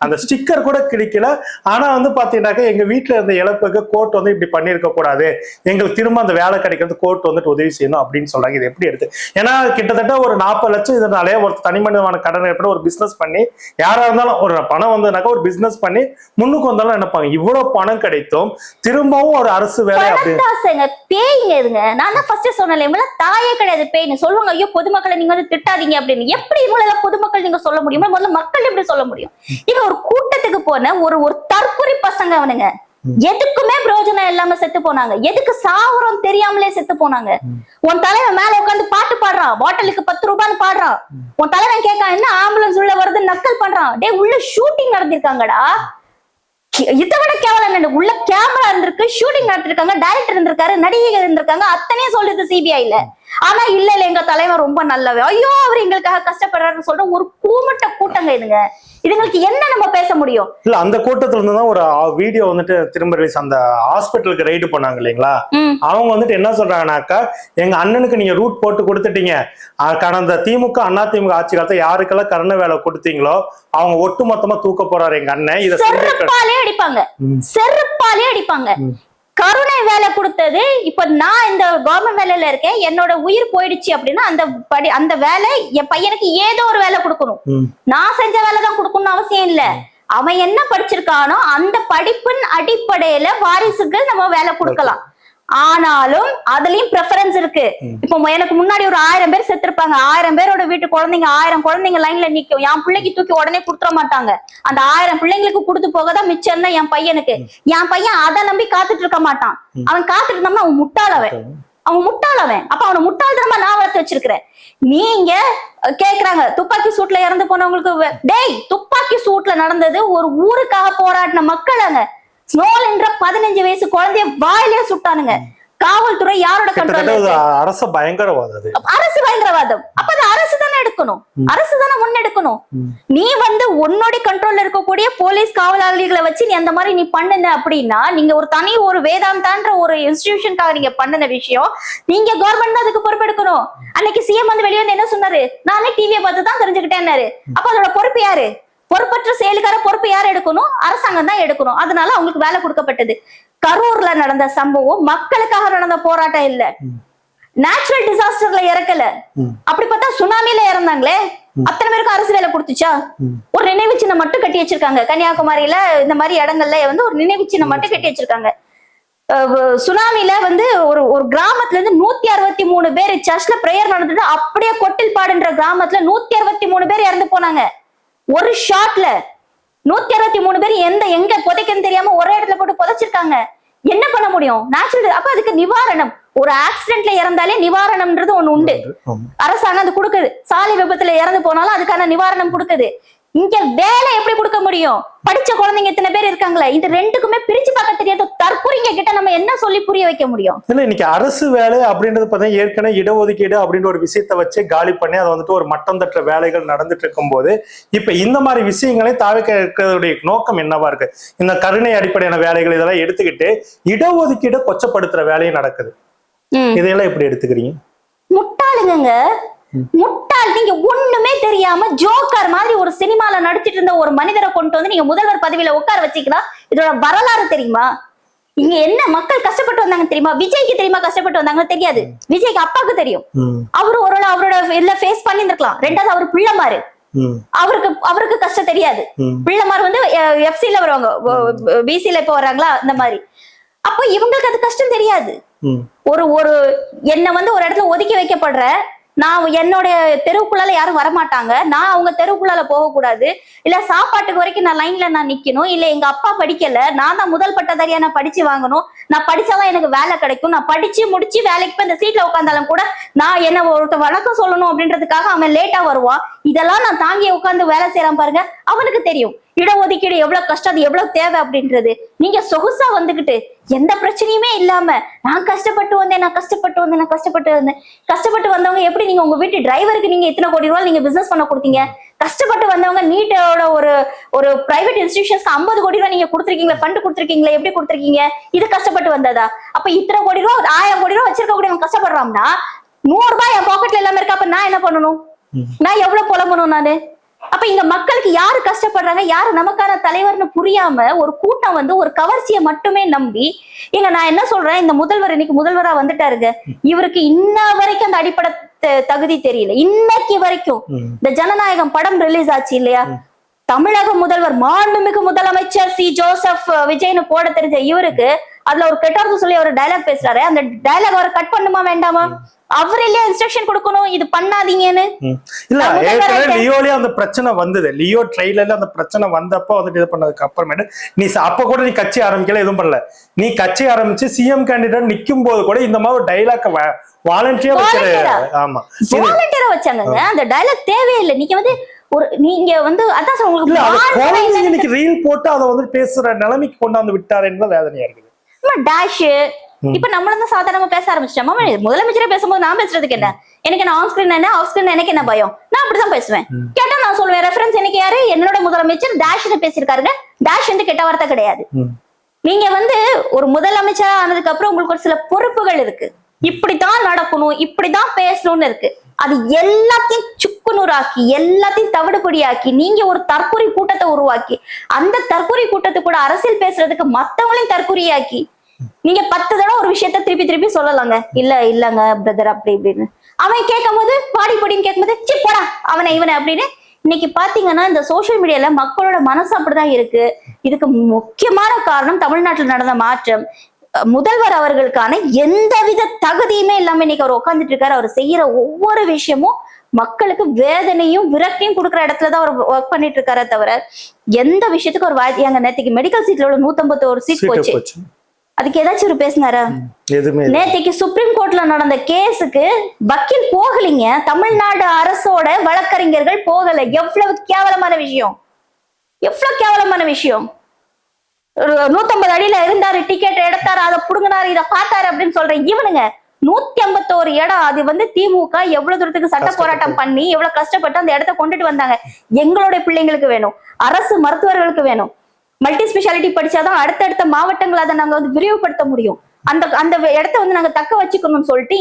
அந்த ஸ்டிக்கர் கூட கிடைக்கல. ஆனா வந்து பாத்தீங்கன்னாக்கா, எங்க வீட்டுல இருந்த இழப்புக்கு கோர்ட் வந்து இப்படி பண்ணிருக்க கூடாது, எங்களுக்கு திரும்ப அந்த வேலை கிடைக்கிறது கோர்ட் வந்துட்டு உதவி செய்யணும் அப்படின்னு சொல்றாங்க. இது எப்படி எடுத்து, ஏன்னா கிட்டத்தட்ட ஒரு 40 லட்சம் இதனாலே ஒரு தனி மனிதமான கடன் ஏற்பட ஒரு பிசினஸ் பண்ணி, யாரா இருந்தாலும் ஒரு பணம் வந்ததுனாக்கா ஒரு பிசினஸ் பண்ணி முன்னுக்கு வந்தாலும் நினைப்பாங்க இவ்வளவு பணம் கிடைத்தும் திரும்பவும் ஒரு அரசு வேலை அப்படின்னு பேய்ங்க. இதுங்க நான் தான் ஃபர்ஸ்ட் சொன்னேன், தாயே கிடையாது பேய்னு சொல்லுவாங்க. ஐயோ பொதுமக்களை நீங்க வந்து திட்டாதீங்க அப்படின்னு. எப்படி இவங்கள பொதுமக்கள் நீங்க சொல்ல முடியும்? முதல்ல மக்கள் எப்படி சொல்ல முடியும்? இவங்க ஒரு கூட்டத்துக்கு போன ஒரு தற்கொலை பசங்க அவனுங்க, எதுக்குமே பிரயோஜனம் இல்லாம செத்து போனாங்க. எதுக்கு சாவரம் தெரியாமலே செத்து போனாங்க. உன் தலைவன் மேல உட்காந்து பாட்டு பாடுறான், பாட்டிலுக்கு 10 ரூபான்னு பாடுறான். உன் தலைவன் கேட்கான் என்ன ஆம்புலன்ஸ் உள்ள வருது நக்கல் பண்றான். டே உள்ள ஷூட்டிங் நடந்திருக்காங்கடா, இதை விட கேவலம் என்ன? உள்ள கேமரா இருந்திருக்கு, ஷூட்டிங் நடத்திருக்காங்க, டைரக்டர் இருந்திருக்காரு, நடிகைகள் இருந்திருக்காங்க, அத்தனையும் சொல்லுது சிபிஐல. ஆனா இல்ல எங்க தலைவன் ரொம்ப நல்லவே, ஐயோ அவர் எங்களுக்காக கஷ்டப்படுறாருன்னு சொல்ற ஒரு கூமட்ட கூட்டங்க இதுங்க. இதுங்களுக்கு என்ன நம்ம பேச முடியும்? இல்ல அந்த கூட்டத்துல இருந்துதான் ஒரு வீடியோ வந்துட்டு திரும்ப ரிலீஸ், அந்த ஹாஸ்பிட்டலுக்கு ரைடு பண்ணாங்க இல்லைங்களா, அவங்க வந்துட்டு என்ன சொல்றாங்கன்னாக்கா, எங்க அண்ணனுக்கு நீங்க ரூட் போட்டு கொடுத்துட்டீங்க, கடந்த திமுக அதிமுக ஆட்சி காலத்துல யாருக்கெல்லாம் கருணை வேலை கொடுத்தீங்களோ அவங்க ஒட்டு மொத்தமா தூக்க போறாரு எங்க அண்ணன். இதை செருப்பாலே அடிப்பாங்க, செருப்பாலே அடிப்பாங்க. கருணை வேலை கொடுத்தது, இப்ப நான் இந்த கவர்மெண்ட் வேலையில இருக்கேன், என்னோட உயிர் போயிடுச்சு அப்படின்னா அந்த வேலை என் பையனுக்கு ஏதோ ஒரு வேலை கொடுக்கணும். நான் செஞ்ச வேலை தான் கொடுக்கணும்னு அவசியம் இல்ல. அவன் என்ன படிச்சிருக்கானோ அந்த படிப்பின் அடிப்படையில வாரிசுக்கு நம்ம வேலை கொடுக்கலாம். ஆனாலும் அதுலயும் ப்ரெஃபரன்ஸ் இருக்கு. இப்போ எனக்கு முன்னாடி ஒரு 1000 பேர் செத்துருப்பாங்க. 1000 பேரோட வீட்டு குழந்தைங்க 1000 குழந்தைங்க லைன்ல நிக்கும். என் பிள்ளைக்கு தூக்கி உடனே கொடுத்துட மாட்டாங்க. அந்த 1000 பிள்ளைங்களுக்கு கொடுத்து போகதான் மிச்சம் தான் என் பையனுக்கு. என் பையன் அதை நம்பி காத்துட்டு இருக்க மாட்டான். அவன் காத்துட்டு இருந்தோம்னா அவன் முட்டாளவன். அப்ப அவனை முட்டாள்தனமா நான் வளர்த்து வச்சிருக்கிறேன். நீங்க கேக்குறாங்க துப்பாக்கி சூட்ல இறந்து போனவங்களுக்கு, டேய் துப்பாக்கி சூட்ல நடந்தது ஒரு ஊருக்காக போராடின மக்கள். ஸ்னோல் என்ற 15 வயசு குழந்தைய வாயிலே சுட்டானுங்க. காவல்துறை யாரோட கண்ட்ரோல்? அரசு பயங்கரவாதம். அப்ப அது அரசு தானே எடுக்கணும், அரசு தானே முன்னெடுக்கணும். நீ உன்னோட கண்ட்ரோல்ல இருக்கக்கூடிய போலீஸ் காவலாளிகளை வச்சு நீ அந்த மாதிரி நீ பண்ணுன அப்படின்னா, நீங்க ஒரு வேதாந்தான்ற ஒரு இன்ஸ்டிடியூஷனுக்காக நீங்க பண்ணுன விஷயம், நீங்க கவர்மெண்ட் தான் அதுக்கு பொறுப்பெடுக்கணும். அன்னைக்கு சிஎம் வெளியே என்ன சொன்னாரு? நானே டிவியை பார்த்து தான் தெரிஞ்சுக்கிட்டேன்னாரு. அப்ப அதோட பொறுப்பு யாரு? பொறுப்பற்ற செயலுக்கார பொறுப்பு யார் எடுக்கணும்? அரசாங்கம் தான் எடுக்கணும். அதனால அவங்களுக்கு வேலை கொடுக்கப்பட்டது. கரூர்ல நடந்த சம்பவம் மக்களுக்காக நடந்த போராட்டம் இல்ல, நேச்சுரல் டிசாஸ்டர்ல இறக்கல. அப்படி பார்த்தா சுனாமில இறந்தாங்களே, அத்தனை பேருக்கு அரசு வேலை கொடுத்துச்சா? ஒரு நினைவு சின்னம் மட்டும் கட்டி வச்சிருக்காங்க. கன்னியாகுமரியில இந்த மாதிரி இடங்கள்ல ஒரு நினைவு சின்னம் மட்டும் கட்டி வச்சிருக்காங்க. சுனாமில ஒரு கிராமத்துல இருந்து 163 பேர் சர்ச்ல பிரேயர் நடந்துட்டு அப்படியே கொட்டில்பாடுன்ற கிராமத்துல 163 பேர் இறந்து போனாங்க. ஒரு ஷாட்ல 163 பேர் எங்க புதைக்கன்னு தெரியாம ஒரே இடத்துல போட்டு புதைச்சிருக்காங்க. என்ன பண்ண முடியும்? நேச்சுரல். அப்ப அதுக்கு நிவாரணம், ஒரு ஆக்சிடென்ட்ல இறந்தாலே நிவாரணம்ன்றது ஒண்ணு உண்டு. அரசாங்கம் அது கொடுக்குது. சாலை விபத்துல இறந்து போனாலும் அதுக்கான நிவாரணம் கொடுக்குது. இங்க வேலை எப்படி கொடுக்க முடியும்? படிச்ச குழந்தைங்க எத்தனை பேர் இருக்காங்களே, இந்த ரெண்டுக்குமே பிரிச்சு பார்க்க தெரியாத தற்கொலைங்க கிட்ட நம்ம என்ன சொல்லி புரிய வைக்க முடியும்? இல்ல இன்னைக்கு அரசு வேலை அப்படின்றது பார்த்தீங்கன்னா ஏற்கனவே இடஒதுக்கீடு அப்படின்ற ஒரு விஷயத்த வச்சு காலி பண்ணி அதை ஒரு மட்டம் தட்டுற வேலைகள் நடந்துட்டு இருக்கும் போது, இப்ப இந்த மாதிரி விஷயங்களை தாவிக்கிறதுடைய நோக்கம் என்னவா இருக்கு? இந்த கருணை அடிப்படையான வேலைகள் இதெல்லாம் எடுத்துக்கிட்டு இடஒதுக்கீடு கொச்சப்படுத்துற வேலையும் நடக்குது. இதையெல்லாம் எப்படி எடுத்துக்கிறீங்க? முட்டாளுங்க, முட்டாள். நீங்க ஒண்ணுமே தெரியாம ஜோக்கர் மாதிரி ஒரு சினிமால நடிச்சிட்டு இருந்த ஒரு மனிதரை கொண்டு நீங்க முதல்வர் பதவியில உட்கார வச்சீங்கன்னா இதோட வரலாறு தெரியுமா? இங்க என்ன மக்கள் கஷ்டப்பட்டு வந்தாங்க தெரியுமா? விஜய்க்கு தெரியுமா கஷ்டப்பட்டு வந்தாங்கன்னு? தெரியாது. விஜய்க்கு அப்பாவுக்கு தெரியும். அவரு அவரோட எல்லாம் ஃபேஸ் பண்ணி இருக்கலாம். ரெண்டாவது அவர் பிள்ளைமாரு, அவருக்கு கஷ்டம் தெரியாது. பிள்ளைமார் எஃப்சில வருவாங்க, பிசில இப்ப வர்றாங்களா இந்த மாதிரி. அப்போ இவங்களுக்கு அது கஷ்டம் தெரியாது. ஒரு என்ன ஒரு இடத்துல ஒதுக்கி வைக்கப்படுற, நான் என்னோட தெருவுக்குள்ளால யாரும் வரமாட்டாங்க, நான் அவங்க தெருவுக்குள்ளால போகக்கூடாது, இல்ல சாப்பாட்டுக்கு வரைக்கும் நான் லைன்ல நான் நிக்கணும், இல்ல எங்க அப்பா படிக்கல, நான் தான் முதல் பட்டதாரியா நான் படிச்சு வாங்கணும், நான் படிச்சாதான் எனக்கு வேலை கிடைக்கும், நான் படிச்சு முடிச்சு வேலைக்கு போய் இந்த சீட்ல உட்காந்தாலும் கூட நான் என்ன ஒருத்த வணக்கம் சொல்லணும் அப்படின்றதுக்காக அவன் லேட்டா வருவான். இதெல்லாம் நான் தாங்கி உட்காந்து வேலை செய்யறான் பாருங்க, அவனுக்கு தெரியும் இடஒதுக்கீடு எவ்வளவு கஷ்டம், அது எவ்வளவு தேவை அப்படின்றது. நீங்க சொகுசா எந்த பிரச்சனையுமே இல்லாம நான் கஷ்டப்பட்டு வந்தேன் கஷ்டப்பட்டு வந்தவங்க எப்படி நீங்க உங்க வீட்டு டிரைவருக்கு நீங்க இத்தனை கோடி ரூபாய் நீங்க பிசினஸ் பண்ண கொடுத்தீங்க? கஷ்டப்பட்டு வந்தவங்க நீட்டோட ஒரு பிரைவேட் இன்ஸ்டிடியூஷன்ஸ்க்கு 50 கோடி ரூபாய் நீங்க கொடுத்துருக்கீங்களா, ஃபண்ட் கொடுத்துருக்கீங்களா, எப்படி கொடுத்துருக்கீங்க? இது கஷ்டப்பட்டு வந்ததா? அப்ப இத்தனை கோடி ரூபாய் 1000 கோடி ரூபாய் வச்சிருக்க கூட கஷ்டப்படுறான்னா 100 ரூபாய் என் பாக்கெட்ல இல்லாம இருக்கா, அப்ப நான் என்ன பண்ணணும்? நான் எவ்வளவு புலம்பணும் நானு? அப்ப இங்க மக்களுக்கு யாரு கஷ்டப்படுறாங்க, யாரு நமக்கான தலைவர்னு புரியாம ஒரு கூட்டம் ஒரு கவர்ச்சியை மட்டுமே நம்பி, நான் என்ன சொல்றேன், இந்த முதல்வர் இன்னைக்கு முதல்வரா வந்துட்டாருங்க, இவருக்கு இன்ன வரைக்கும் அந்த அடிப்படை தகுதி தெரியல. இன்னைக்கு வரைக்கும் இந்த ஜனநாயகம் படம் ரிலீஸ் ஆச்சு இல்லையா, தமிழக முதல்வர் மாண்புமிகு முதலமைச்சர் சி ஜோசப் விஜய்னு போட தெரிஞ்ச இவருக்கு அதுல ஒரு கெட்டார்த்து சொல்லி ஒரு டயலாக் பேசுறாரு, அந்த டயலாக் அவரை கட் பண்ணுமா வேண்டாமா? அவர் இல்லையா இன்ஸ்ட்ரக்ஷன் கொடுக்கணும் இது பண்ணாதீங்கன்னு? இல்ல ஏற்கனவே லியோலயே அந்த பிரச்சனை வந்தது. லியோ ட்ரெய்லர்ல அந்த பிரச்சனை வந்தப்போ இது பண்ணதுக்கு அப்புறமேட்டு நீ அப்ப கூட நீ கட்சி ஆரம்பிக்கல, எதுவும் பண்ணல. நீ கட்சி ஆரம்பிச்சு சிஎம் கேண்டிடேட் நிக்கும் போது கூட இந்த மாதிரி டயலாக் வாலண்டியரா வச்சாங்க. அந்த டயலாக் தேவையில்லை. நீங்க அதான் உங்களுக்கு ரீல் போட்டு அதை பேசுற நிலைமைக்கு கொண்டாந்து விட்டாருன்னு வேதனையா இருக்குது. டேஷ் இப்ப நம்மளும் சாதாரணமா பேச ஆரம்பிச்சிட்டோம். முதலமைச்சரே பேசும்போது நான் பேசுறதுக்கு என்ன, எனக்கு ஆன் ஸ்கிரீன் என்ன ஆஃப் ஸ்கிரீன் எனக்கு என்ன பயம்? நான் அப்படிதான் பேசுவேன். கேட்டா நான் சொல்லுவேன் ரெஃபரன்ஸ் எனக்கு யாரு, என்னோட முதலமைச்சர் டேஷ்னு பேசியிருக்காருங்க. டேஷ் கெட்ட வார்த்தை கிடையாது. நீங்க ஒரு முதலமைச்சரா ஆனதுக்கு அப்புறம் உங்களுக்கு ஒரு சில பொறுப்புகள் இருக்கு. இப்படித்தான் நடக்கணும், இப்படிதான் பேசணும்னு இருக்கு. அது எல்லாத்தையும் சுக்குநூறாக்கி எல்லாத்தையும் தவிடுபடியாக்கி நீங்க ஒரு தற்கொலை கூட்டத்தை உருவாக்கி அந்த தற்கொலை கூட்டத்தை கூட அரசியல் பேசுறதுக்கு மத்தவங்களையும் தற்கொலையாக்கி நீங்க 10 தடவை ஒரு விஷயத்த திருப்பி சொல்லலாங்க. இல்லங்க பிரதர் அப்படி இப்படின்னு அவன் கேட்கும் போது பாடி பொடின்னு கேட்கும் போது சி போடா அவனை இவனை அப்படின்னு இன்னைக்கு பாத்தீங்கன்னா இந்த சோசியல் மீடியால மக்களோட மனசு அப்படிதான் இருக்கு. இதுக்கு முக்கியமான காரணம் தமிழ்நாட்டில் நடந்த மாற்றம். முதல்வர் அவர்களுக்கான எந்தவித தகுதியுமே இல்லாம இன்னைக்கு அவர் உட்கார்ந்துட்டு இருக்காரு. அவர் செய்யற ஒவ்வொரு விஷயமும் மக்களுக்கு வேதனையும் விரக்தியும் கொடுக்குற இடத்துலதான் அவர் ஒர்க் பண்ணிட்டு இருக்காரே தவிர எந்த விஷயத்துக்கு ஒரு எங்க நேற்றுக்கு மெடிக்கல் சீட்ல உள்ள 151 சீட் போச்சு. அதுக்கு ஏதாச்சும் ஒரு பேசினாரா? நேற்றுக்கு சுப்ரீம் கோர்ட்ல நடந்த கேஸுக்கு வக்கீல் போகலிங்க. தமிழ்நாடு அரசோட வழக்கறிஞர்கள் போகல. எவ்வளவு கேவலமான விஷயம், எவ்வளவு கேவலமான விஷயம். 150 அடியில இருந்தாரு, டிக்கெட் எடுத்தாரு, அதை புடுங்கினாரு, இதை பார்த்தாரு அப்படின்னு சொல்றேன். இவனுங்க 151 இடம். அது வந்து திமுக எவ்வளவு தூரத்துக்கு சட்ட போராட்டம் பண்ணி எவ்வளவு கஷ்டப்பட்டு அந்த இடத்த கொண்டுட்டு வந்தாங்க. எங்களுடைய பிள்ளைங்களுக்கு வேணும், அரசு மருத்துவர்களுக்கு வேணும். மல்டி ஸ்பெஷாலிட்டி படிச்சாதான் அடுத்தடுத்த மாவட்டங்கள் அதை நாங்க வந்து விரிவுபடுத்த முடியும். அந்த அந்த இடத்த வந்து நாங்க தக்க வச்சுக்கணும்னு சொல்லிட்டு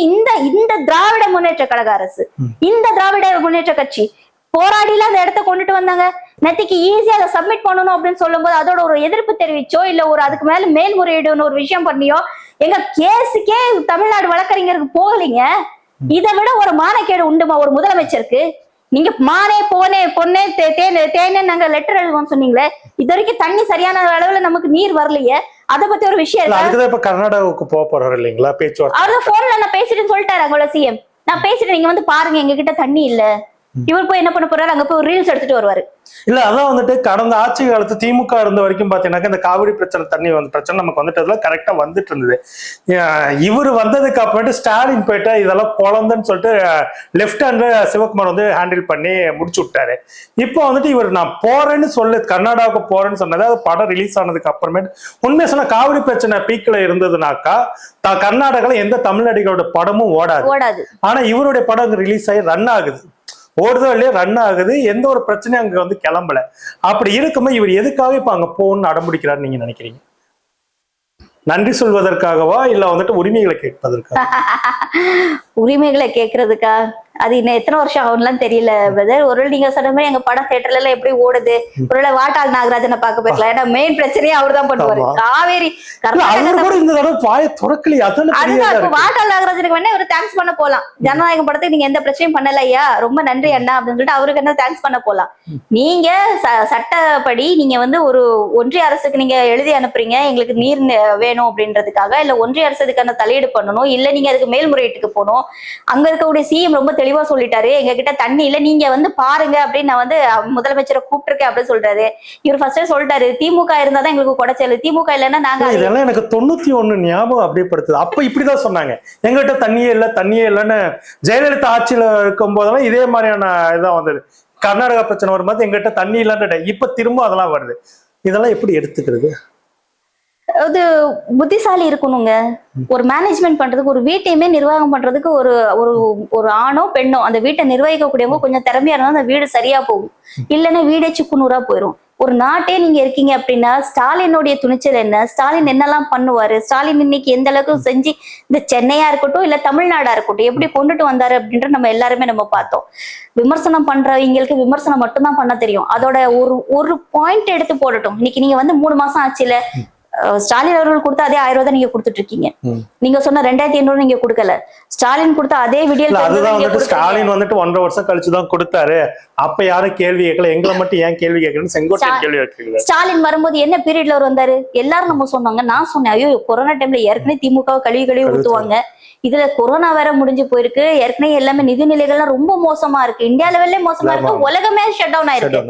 இந்த திராவிட முன்னேற்ற கழக அரசு, இந்த திராவிட முன்னேற்ற கட்சி போராடில அந்த இடத்த கொண்டுட்டு வந்தாங்க. நேற்றுக்கு ஈஸியா அதை சப்மிட் பண்ணணும் அப்படின்னு சொல்லும் போது அதோட ஒரு எதிர்ப்பு தெரிவிச்சோ இல்ல ஒரு அதுக்கு மேல மேல்முறையீடுன்னு ஒரு விஷயம் பண்ணியோ எங்க கேஸுக்கே தமிழ்நாடு வழக்கறிஞருக்கு போகலீங்க. இதை விட ஒரு மானக்கேடு உண்டுமா ஒரு முதலமைச்சருக்கு? நீங்க மானே போனே பொண்ணே தேனே நாங்க லெட்டர் எழுதுவோம் சொன்னீங்களே, இது வரைக்கும் தண்ணி சரியான அளவுல நமக்கு நீர் வரலையே. அதை பத்தி ஒரு விஷயம் இருக்கு. கர்நாடகாவுக்கு போக போறாரு இல்லைங்களா பேச்சுவார்த்தை? அவரு போன்ல நான் பேசிட்டு சொல்லிட்டாரு அங்களோட சிஎம், நான் பேசிட்டு நீங்க வந்து பாருங்க எங்க கிட்ட தண்ணி இல்ல. இவர் போய் என்ன பண்ண போறாரு, அங்க போய் ரீல்ஸ் எடுத்துட்டு வருவாரு. இல்ல அதான் வந்துட்டு கடந்த ஆட்சி காலத்து திமுக இருந்த வரைக்கும் பாத்தீங்கன்னா இந்த காவிரி பிரச்சனை தண்ணி பிரச்சனை நமக்கு வந்துட்டதுல கரெக்டா வந்துட்டு இருந்தது. இவர் வந்ததுக்கு அப்புறமேட்டு ஸ்டாலின் போயிட்டு இதெல்லாம் குழந்தைன்னு சொல்லிட்டு லெப்ட் ஹேண்ட்ல சிவகுமார் வந்து ஹேண்டில் பண்ணி முடிச்சு விட்டாரு. இப்போ வந்துட்டு இவர் நான் போறேன்னு சொல்லு கர்நாடகாவுக்கு போறேன்னு சொன்னது அது படம் ரிலீஸ் ஆனதுக்கு அப்புறமேட்டு உண்மையை சொன்ன காவிரி பிரச்சனை பீக்ல இருந்ததுனாக்கா கர்நாடகால எந்த தமிழ் நடிகரோட படமும் ஓடாது. ஆனா இவருடைய படம் ரிலீஸ் ஆகி ரன் ஆகுது, ஓடுதோ இல்லையா ரன் ஆகுது. எந்த ஒரு பிரச்சனையும் அங்க வந்து கிளம்பல. அப்படி இருக்கும்போது இவர் எதுக்காக இப்ப அங்க போகணும்னு அடம்பிடிக்கிறாரு நீங்க நினைக்கிறீங்க? நன்றி சொல்வதற்காகவா இல்ல வந்துட்டு உரிமைகளை கேட்பதற்காக? உரிமைகளை கேட்கறதுக்கா? அது இன்னும் எத்தனை வருஷம் ஆகும்லாம் தெரியல பிரதர். ஒருவேளை நீங்க சொன்ன மாதிரி எங்க படம் தியேட்டர்ல எல்லாம் எப்படி ஓடுது, ஒருவேளை வாட்டாள் நாகராஜனை பார்க்க போயிருக்கலாம். ஏன்னா மெயின் பிரச்சனையே அவர் தான் பண்ணுவாரு. காவேரி வாட்டாள் நாகராஜனுக்கு வேணா இவரு தேங்க்ஸ் பண்ண போலாம். ஜனநாயகம் படத்துக்கு நீங்க எந்த பிரச்சனையும் பண்ணல ஐயா, ரொம்ப நன்றி அண்ணா அப்படின்னு சொல்லிட்டு அவருக்கு என்ன தேங்க்ஸ் பண்ண போலாம். நீங்க சட்டப்படி நீங்க வந்து ஒரு ஒன்றிய அரசுக்கு நீங்க எழுதி அனுப்புறீங்க எங்களுக்கு நீர் வேணும் அப்படின்றதுக்காக, இல்ல ஒன்றிய அரசு அதுக்கான தலையீடு பண்ணணும், இல்ல நீங்க அதுக்கு மேல்முறையீட்டுக்கு போகணும். அங்க இருக்கக்கூடிய சிஎம் ரொம்ப தெளிவா சொல்லிட்டாரு, எங்க கிட்ட தண்ணி இல்ல நீங்க வந்து பாருங்க அப்படின்னு நான் வந்து முதலமைச்சரை கூப்பிட்டுருக்கேன் அப்படின்னு சொல்றாரு. இவர் ஃபர்ஸ்டே சொல்லிட்டாரு திமுக இருந்தாதான் எங்களுக்கு குடைச்சல், திமுக இல்லைன்னா நாங்க. இதெல்லாம் எனக்கு 91 ஞாபகம் அப்படிப்படுத்துது. அப்ப இப்படிதான் சொன்னாங்க, எங்ககிட்ட தண்ணியே இல்லைன்னு. ஜெயலலிதா ஆட்சியில இருக்கும் போதெல்லாம் இதே மாதிரியான இதான் வந்தது. கர்நாடகா பிரச்சனை வரும்போது எங்கிட்ட தண்ணி இல்லைன்னு இப்ப திரும்ப அதெல்லாம் வருது. இதெல்லாம் எப்படி எடுத்துக்கிறது? அது புத்திசாலி இருக்கணுங்க. ஒரு மேனேஜ்மெண்ட் பண்றதுக்கு, ஒரு வீட்டையுமே நிர்வாகம் பண்றதுக்கு ஒரு ஒரு ஒரு ஆணோ பெண்ணோ அந்த வீட்டை நிர்வகிக்கக்கூடியவங்க கொஞ்சம் திறமையா இருந்தா அந்த வீடு சரியா போகும். இல்லைன்னா வீடே சுக்குநூறா போயிடும். ஒரு நாட்டே நீங்க இருக்கீங்க அப்படின்னா ஸ்டாலினுடைய துணிச்சல் என்ன, ஸ்டாலின் என்னெல்லாம் பண்ணுவாரு, ஸ்டாலின் இன்னைக்கு எந்த அளவுக்கு செஞ்சு இந்த சென்னையா இருக்கட்டும் இல்ல தமிழ்நாடா இருக்கட்டும் எப்படி கொண்டுட்டு வந்தாரு அப்படின்ற நம்ம எல்லாருமே நம்ம பார்த்தோம். விமர்சனம் பண்றவங்களுக்கு விமர்சனம் மட்டும்தான் பண்ண தெரியும். அதோட ஒரு பாயிண்ட் எடுத்து போடட்டும். இன்னைக்கு நீங்க வந்து 3 மாசம் ஆச்சுல, ஸ்டாலின் அவர்கள் கொடுத்த அதே 1000 ரூபாய் தான் நீங்க கொடுத்துட்டு இருக்கீங்க. நீங்க சொன்ன 2500 நீங்க கொடுக்கல. ஸ்டாலின் கொடுத்த அதே விடியல் ஸ்டாலின் வந்துட்டு 1.5 வருஷம் கழிச்சுதான் கொடுத்தாரு. அப்ப யாரும் கேள்வி கேட்கல, எங்களை மட்டும் ஏன் கேள்வி கேட்கலன்னு செங்கோட்டையன் கேள்வி கேட்கல. ஸ்டாலின் வரும்போது என்ன பீரியட்ல அவர் வந்தாரு எல்லாரும் நம்ம சொன்னாங்க. நான் சொன்னேன் ஐயோ கொரோனா டைம்ல ஏற்கனவே திமுக கழுவி ஊத்துவாங்க, இதுல கொரோனா வேற முடிஞ்சு போயிருக்கு, ஏற்கனவே எல்லாமே நிதிநிலைகள்லாம் ரொம்ப மோசமா இருக்கு, இந்தியா லெவல்லே மோசமா இருக்கு, உலகமே ஷட் டவுன் ஆயிருக்கு.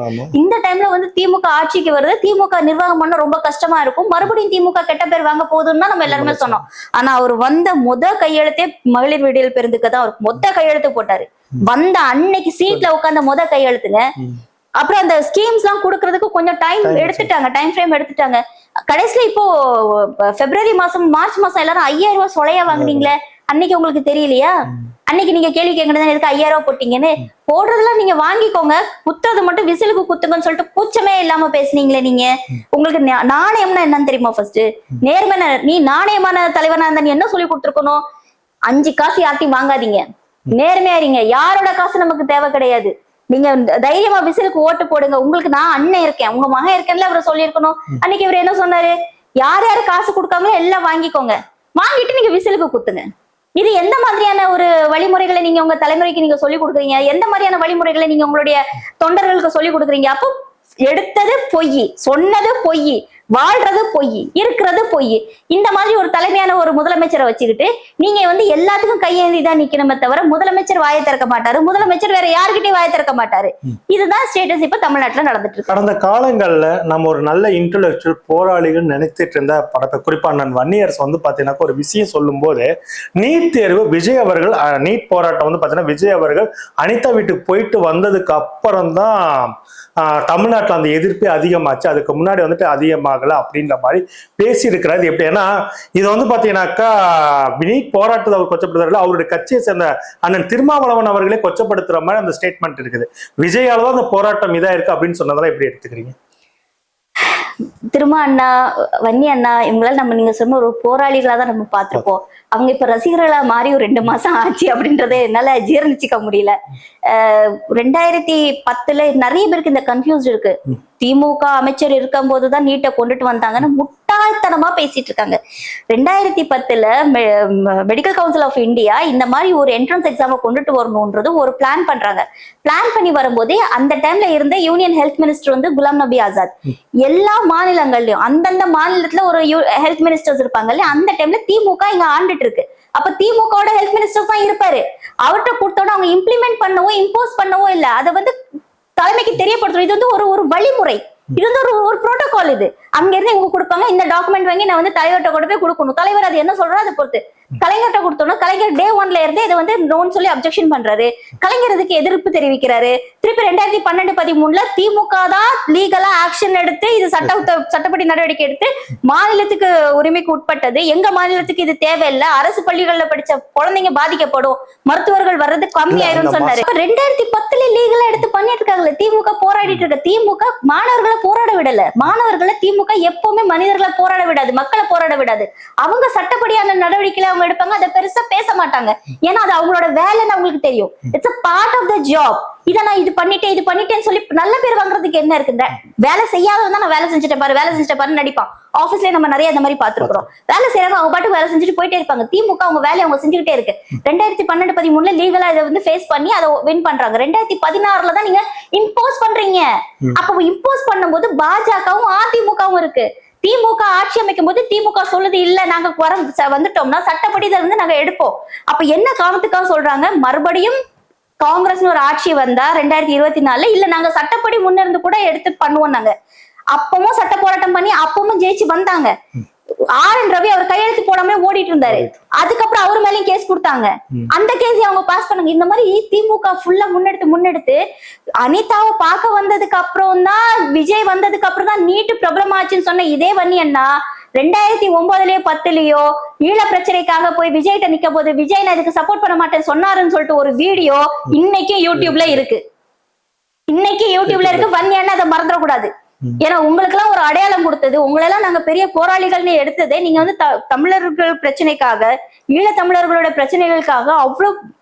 இந்த டைம்ல வந்து திமுக ஆட்சிக்கு வருது, திமுக நிர்வாகம் பண்ண ரொம்ப கஷ்டமா இருக்கும், மறுபடியும் திமுக கெட்ட பேர் வாங்க போகுதுன்னு நம்ம எல்லாருமே சொன்னோம். ஆனா அவர் வந்த கையெழுத்தே மகளிர் விடியல் பெருந்துக்கு தான் அவர் கையெழுத்து போட்டாரு. வந்த அன்னைக்கு சீட்ல உட்கார்ந்த கையெழுத்துங்க. அப்புறம் அந்த ஸ்கீம்ஸ் எல்லாம் கொடுக்கறதுக்கு கொஞ்சம் டைம் ஃப்ரேம் எடுத்துட்டாங்க. கடைசியில இப்போ பிப்ரவரி மாசம் மார்ச் மாசம் எல்லாரும் 5000 ரூபாய் சொலையா வாங்குனீங்களே, அன்னைக்கு உங்களுக்கு தெரியலையா? அன்னைக்கு நீங்க கேள்வி கேட்கறது எதுக்கு 5000 ரூபாய் போட்டீங்கன்னு? போடுறதெல்லாம் நீங்க வாங்கிக்கோங்க, குத்துறது மட்டும் விசிலுக்கு குத்துங்கன்னு சொல்லிட்டு கூச்சமே இல்லாம பேசுனீங்களே நீங்க. உங்களுக்கு நாணயம்னா என்னன்னு தெரியுமா? ஃபர்ஸ்ட் நேர்மை. நீ நாணயமான தலைவனா இருந்தா நீ என்ன சொல்லி கொடுத்துருக்கணும்? 5 காசு யார்ட்டையும் வாங்காதீங்க, நேர்மையா இருங்க, யாரோட காசு நமக்கு தேவை கிடையாது, நீங்க தைரியமா விசிலுக்கு ஓட்டு போடுங்க, உங்களுக்கு நான் அண்ணன் இருக்கேன் உங்க மகன் இருக்கேன்ல அவரை சொல்லியிருக்கணும். அன்னைக்கு இவர் என்ன சொன்னாரு? யார் யாரு காசு கொடுக்காங்களோ எல்லாம் வாங்கிக்கோங்க, வாங்கிட்டு நீங்க விசிலுக்கு குத்துங்க. இது எந்த மாதிரியான ஒரு வழிமுறைகளை நீங்க உங்க தலைமுறைக்கு நீங்க சொல்லி கொடுக்குறீங்க? எந்த மாதிரியான வழிமுறைகளை நீங்க உங்களுடைய தொண்டர்களுக்கு சொல்லி கொடுக்குறீங்க? அப்போ எடுத்தது பொய், சொன்னது பொய், வாழ்றது பொய், இருக்கிறது பொய். இந்த மாதிரி ஒரு தலைமையான ஒரு முதலமைச்சரை வச்சுக்கிட்டு நீங்க வந்து எல்லாத்துக்கும் கையேந்தி தான் நிக்கணுமே தவிர முதலமைச்சர் வாயை திறக்க மாட்டாரு, முதலமைச்சர் வேற யாருக்கிட்டையும் வாயை திறக்க மாட்டாரு. இதுதான் ஸ்டேட்டஸ் இப்ப தமிழ்நாட்டுல நடந்துட்டு இருக்கு. கடந்த காலங்கள்ல நம்ம ஒரு நல்ல இன்டெலெக்சுவல் போராளிகள் நினைச்சிட்டு இருந்த படத்தை, குறிப்பா நான் வன்னியரசு வந்து பாத்தீங்கன்னா ஒரு விஷயம் சொல்லும் போது, நீட் தேர்வு விஜய் அவர்கள் நீட் போராட்டம் வந்து பாத்தீங்கன்னா விஜய் அவர்கள் அனிதா வீட்டுக்கு போயிட்டு வந்ததுக்கு அப்புறம் தான் தமிழ்நாட்டில் அந்த எதிர்ப்பே அதிகமாச்சு. அதுக்கு முன்னாடி வந்துட்டு அதிகமாகல அப்படின்ற மாதிரி பேசி இருக்கிறது. எப்படி ஏன்னா இது வந்து பாத்தீங்கன்னாக்கா நீட் போராட்டத்தை அவர் கொச்சப்படுத்துறதுல அவருடைய கட்சியை சேர்ந்த அண்ணன் திருமாவளவன் அவர்களே கொச்சப்படுத்துற மாதிரி அந்த ஸ்டேட்மெண்ட் இருக்குது. விஜயால தான் அந்த போராட்டம் இதா இருக்கு அப்படின்னு சொன்னதெல்லாம் எப்படி எடுத்துக்கிறீங்க? திருமா அண்ணா, வன்னி அண்ணா இவங்களால நம்ம நீங்க சொன்ன ஒரு போராளிகளா தான் நம்ம பார்த்திருப்போம். அவங்க இப்ப ரசிகர்களா மாறி ஒரு 2 மாசம் ஆச்சு அப்படின்றத என்னால ஜீரணிச்சுக்க முடியல. 2010 நிறைய பேருக்கு இந்த கன்ஃபியூஸ் இருக்கு. திமுக அமைச்சர் இருக்கும் போதுதான் நீட்டை கொண்டுட்டு வந்தாங்கன்னு முட்டாள்தனமா பேசிட்டு இருக்காங்க. 2010 மெடிக்கல் கவுன்சில் ஆஃப் இந்தியா இந்த மாதிரி ஒரு என்ட்ரன்ஸ் எக்ஸாமை கொண்டுட்டு வரணும்ன்றது ஒரு பிளான் பண்றாங்க. பிளான் பண்ணி வரும்போதே அந்த டைம்ல இருந்த யூனியன் ஹெல்த் மினிஸ்டர் வந்து குலாம் நபி ஆசாத். எல்லா மாநிலங்கள்லயும் அந்தந்த மாநிலத்துல ஒரு ஹெல்த் மினிஸ்டர்ஸ் இருப்பாங்க இல்லையா, அந்த டைம்ல திமுக இங்க ஆண்டுட்டு இருக்கு. அப்ப திமுகவோட ஹெல்த் மினிஸ்டர் தான் இருப்பாரு. அவர்கிட்ட கொடுத்தோட அவங்க இம்ப்ளிமெண்ட் பண்ணவோ இம்போஸ் பண்ணவோ இல்ல, அதை வந்து தலைமைக்கு தெரியப்படுத்தும். இது வந்து ஒரு வழிமுறை, இது வந்து ஒரு புரோட்டோகால். இது அங்க இருந்து இவங்க கொடுப்பாங்க, இந்த டாக்குமெண்ட் வாங்கி நான் வந்து தலைவர்கிட்ட கொண்டு போய் கொடுக்கணும். தலைவர் அது என்ன சொல்றோ அதை பொறுத்து. கலைஞர்கிட்ட கொடுத்தோம்னா கலைஞர் டே 1ல இருந்தே இதை வந்து நோன்னு சொல்லி அப்ஜெக்ஷன் பண்றாரு. கலைஞர் இதுக்கு எதிர்ப்பு தெரிவிக்கிறாரு. திருப்பி 2012-13 திமுக தான் லீகலா ஆக்ஷன் எடுத்து இது சட்டப்படி நடவடிக்கை எடுத்து மாநிலத்துக்கு உரிமைக்கு உட்பட்டது, எங்க மாநிலத்துக்கு இது தேவையில்லை, அரசு பள்ளிகள்ல படிச்ச குழந்தைங்க பாதிக்கப்படும், மருத்துவர்கள் வர்றது கம்மி ஆயிரும் சொன்னாரு. 2010 லீகலா எடுத்து பண்ணிட்டு இருக்காங்கல்ல, திமுக போராடிட்டு இருக்க. திமுக மாணவர்களை போராட விடல. மாணவர்களை திமுக எப்பவுமே மனிதர்களை போராட விடாது, மக்களை போராட விடாது. அவங்க சட்டப்படியான நடவடிக்கையில அவங்க எடுப்பாங்க, அதை பெருசா பேச மாட்டாங்க. ஏன்னா அது அவங்களோட வேலைன்னு அவங்களுக்கு தெரியும். It's a part of the job. இதை நான் இது பண்ணிட்டேன்னு சொல்லி நல்ல பேர் வாங்குறதுக்கு என்ன இருக்குங்க? வேலை செய்யாதவன் தான் நான் வேலை செஞ்சுட்டேன் பாரு நடிப்பான். ஆபீஸ்ல நம்ம நிறைய அந்த மாதிரி பாத்துருக்கோம். வேலை செய்யறாங்க, அவங்க பாட்டு வேலை செஞ்சுட்டு போயிட்டே இருப்பாங்க. திமுக அவங்க வேலையை அவங்க செஞ்சுக்கிட்டே இருக்கு. 2012-13 லீகலா இதை வந்து ஃபேஸ் பண்ணி அதை வின் பண்றாங்க. 2016 தான் நீங்க இம்போஸ் பண்றீங்க. அப்ப இம்போஸ் பண்ணும்போது பாஜகவும் அதிமுகவும் இருக்கு. திமுக ஆட்சி அமைக்கும் போது திமுக சொல்லுது இல்ல நாங்க வந்துட்டோம்னா சட்டப்படி இதை வந்து நாங்க எடுப்போம். அப்ப என்ன காரணத்துக்காக சொல்றாங்க? மறுபடியும் காங்கிரஸ் ஒரு ஆட்சி வந்தா 2024 இல்ல நாங்க சட்டப்படி முன்னிருந்து கூட எடுத்து பண்ணுவோம். நாங்க அப்பவும் சட்ட போராட்டம் பண்ணி அப்பவும் ஜெயிச்சு வந்தாங்க. RN ரவி அவர் கையெழுத்து போடாம ஓடிட்டு இருந்தாரு. அதுக்கப்புறம் அவர் மேலயும் கேஸ் கொடுத்தாங்க. அந்த கேஸ் அவங்க பாஸ் பண்ணாங்க. இந்த மாதிரி திமுக ஃபுல்லா முன்னெடுத்து அனிதாவை பார்க்க வந்ததுக்கு அப்புறம் தான், விஜய் வந்ததுக்கு அப்புறம் தான் நீட்டு பிரபலம் ஆச்சுன்னு சொன்ன இதே வன்னி அண்ணா 2009லயோ 10லயோ ஈழ பிரச்சனைக்காக போய் விஜய்கிட்ட நிக்க போது விஜய் நான் இதுக்கு சப்போர்ட் பண்ண மாட்டேன்னு சொன்னாருன்னு சொல்லிட்டு ஒரு வீடியோ இன்னைக்கும் யூடியூப்ல இருக்கு. வன்னி அண்ணா அதை மறந்துடக்கூடாது. ஏன்னா உங்களுக்கு எல்லாம் ஒரு அடையாளம் கொடுத்தது, உங்களெல்லாம் நாங்க பெரிய போராளிகள்னு எடுத்ததே நீங்க வந்து தமிழர்கள் பிரச்சனைக்காக, ஈழ தமிழர்களோட பிரச்சனைகளுக்காக அவ்வளவு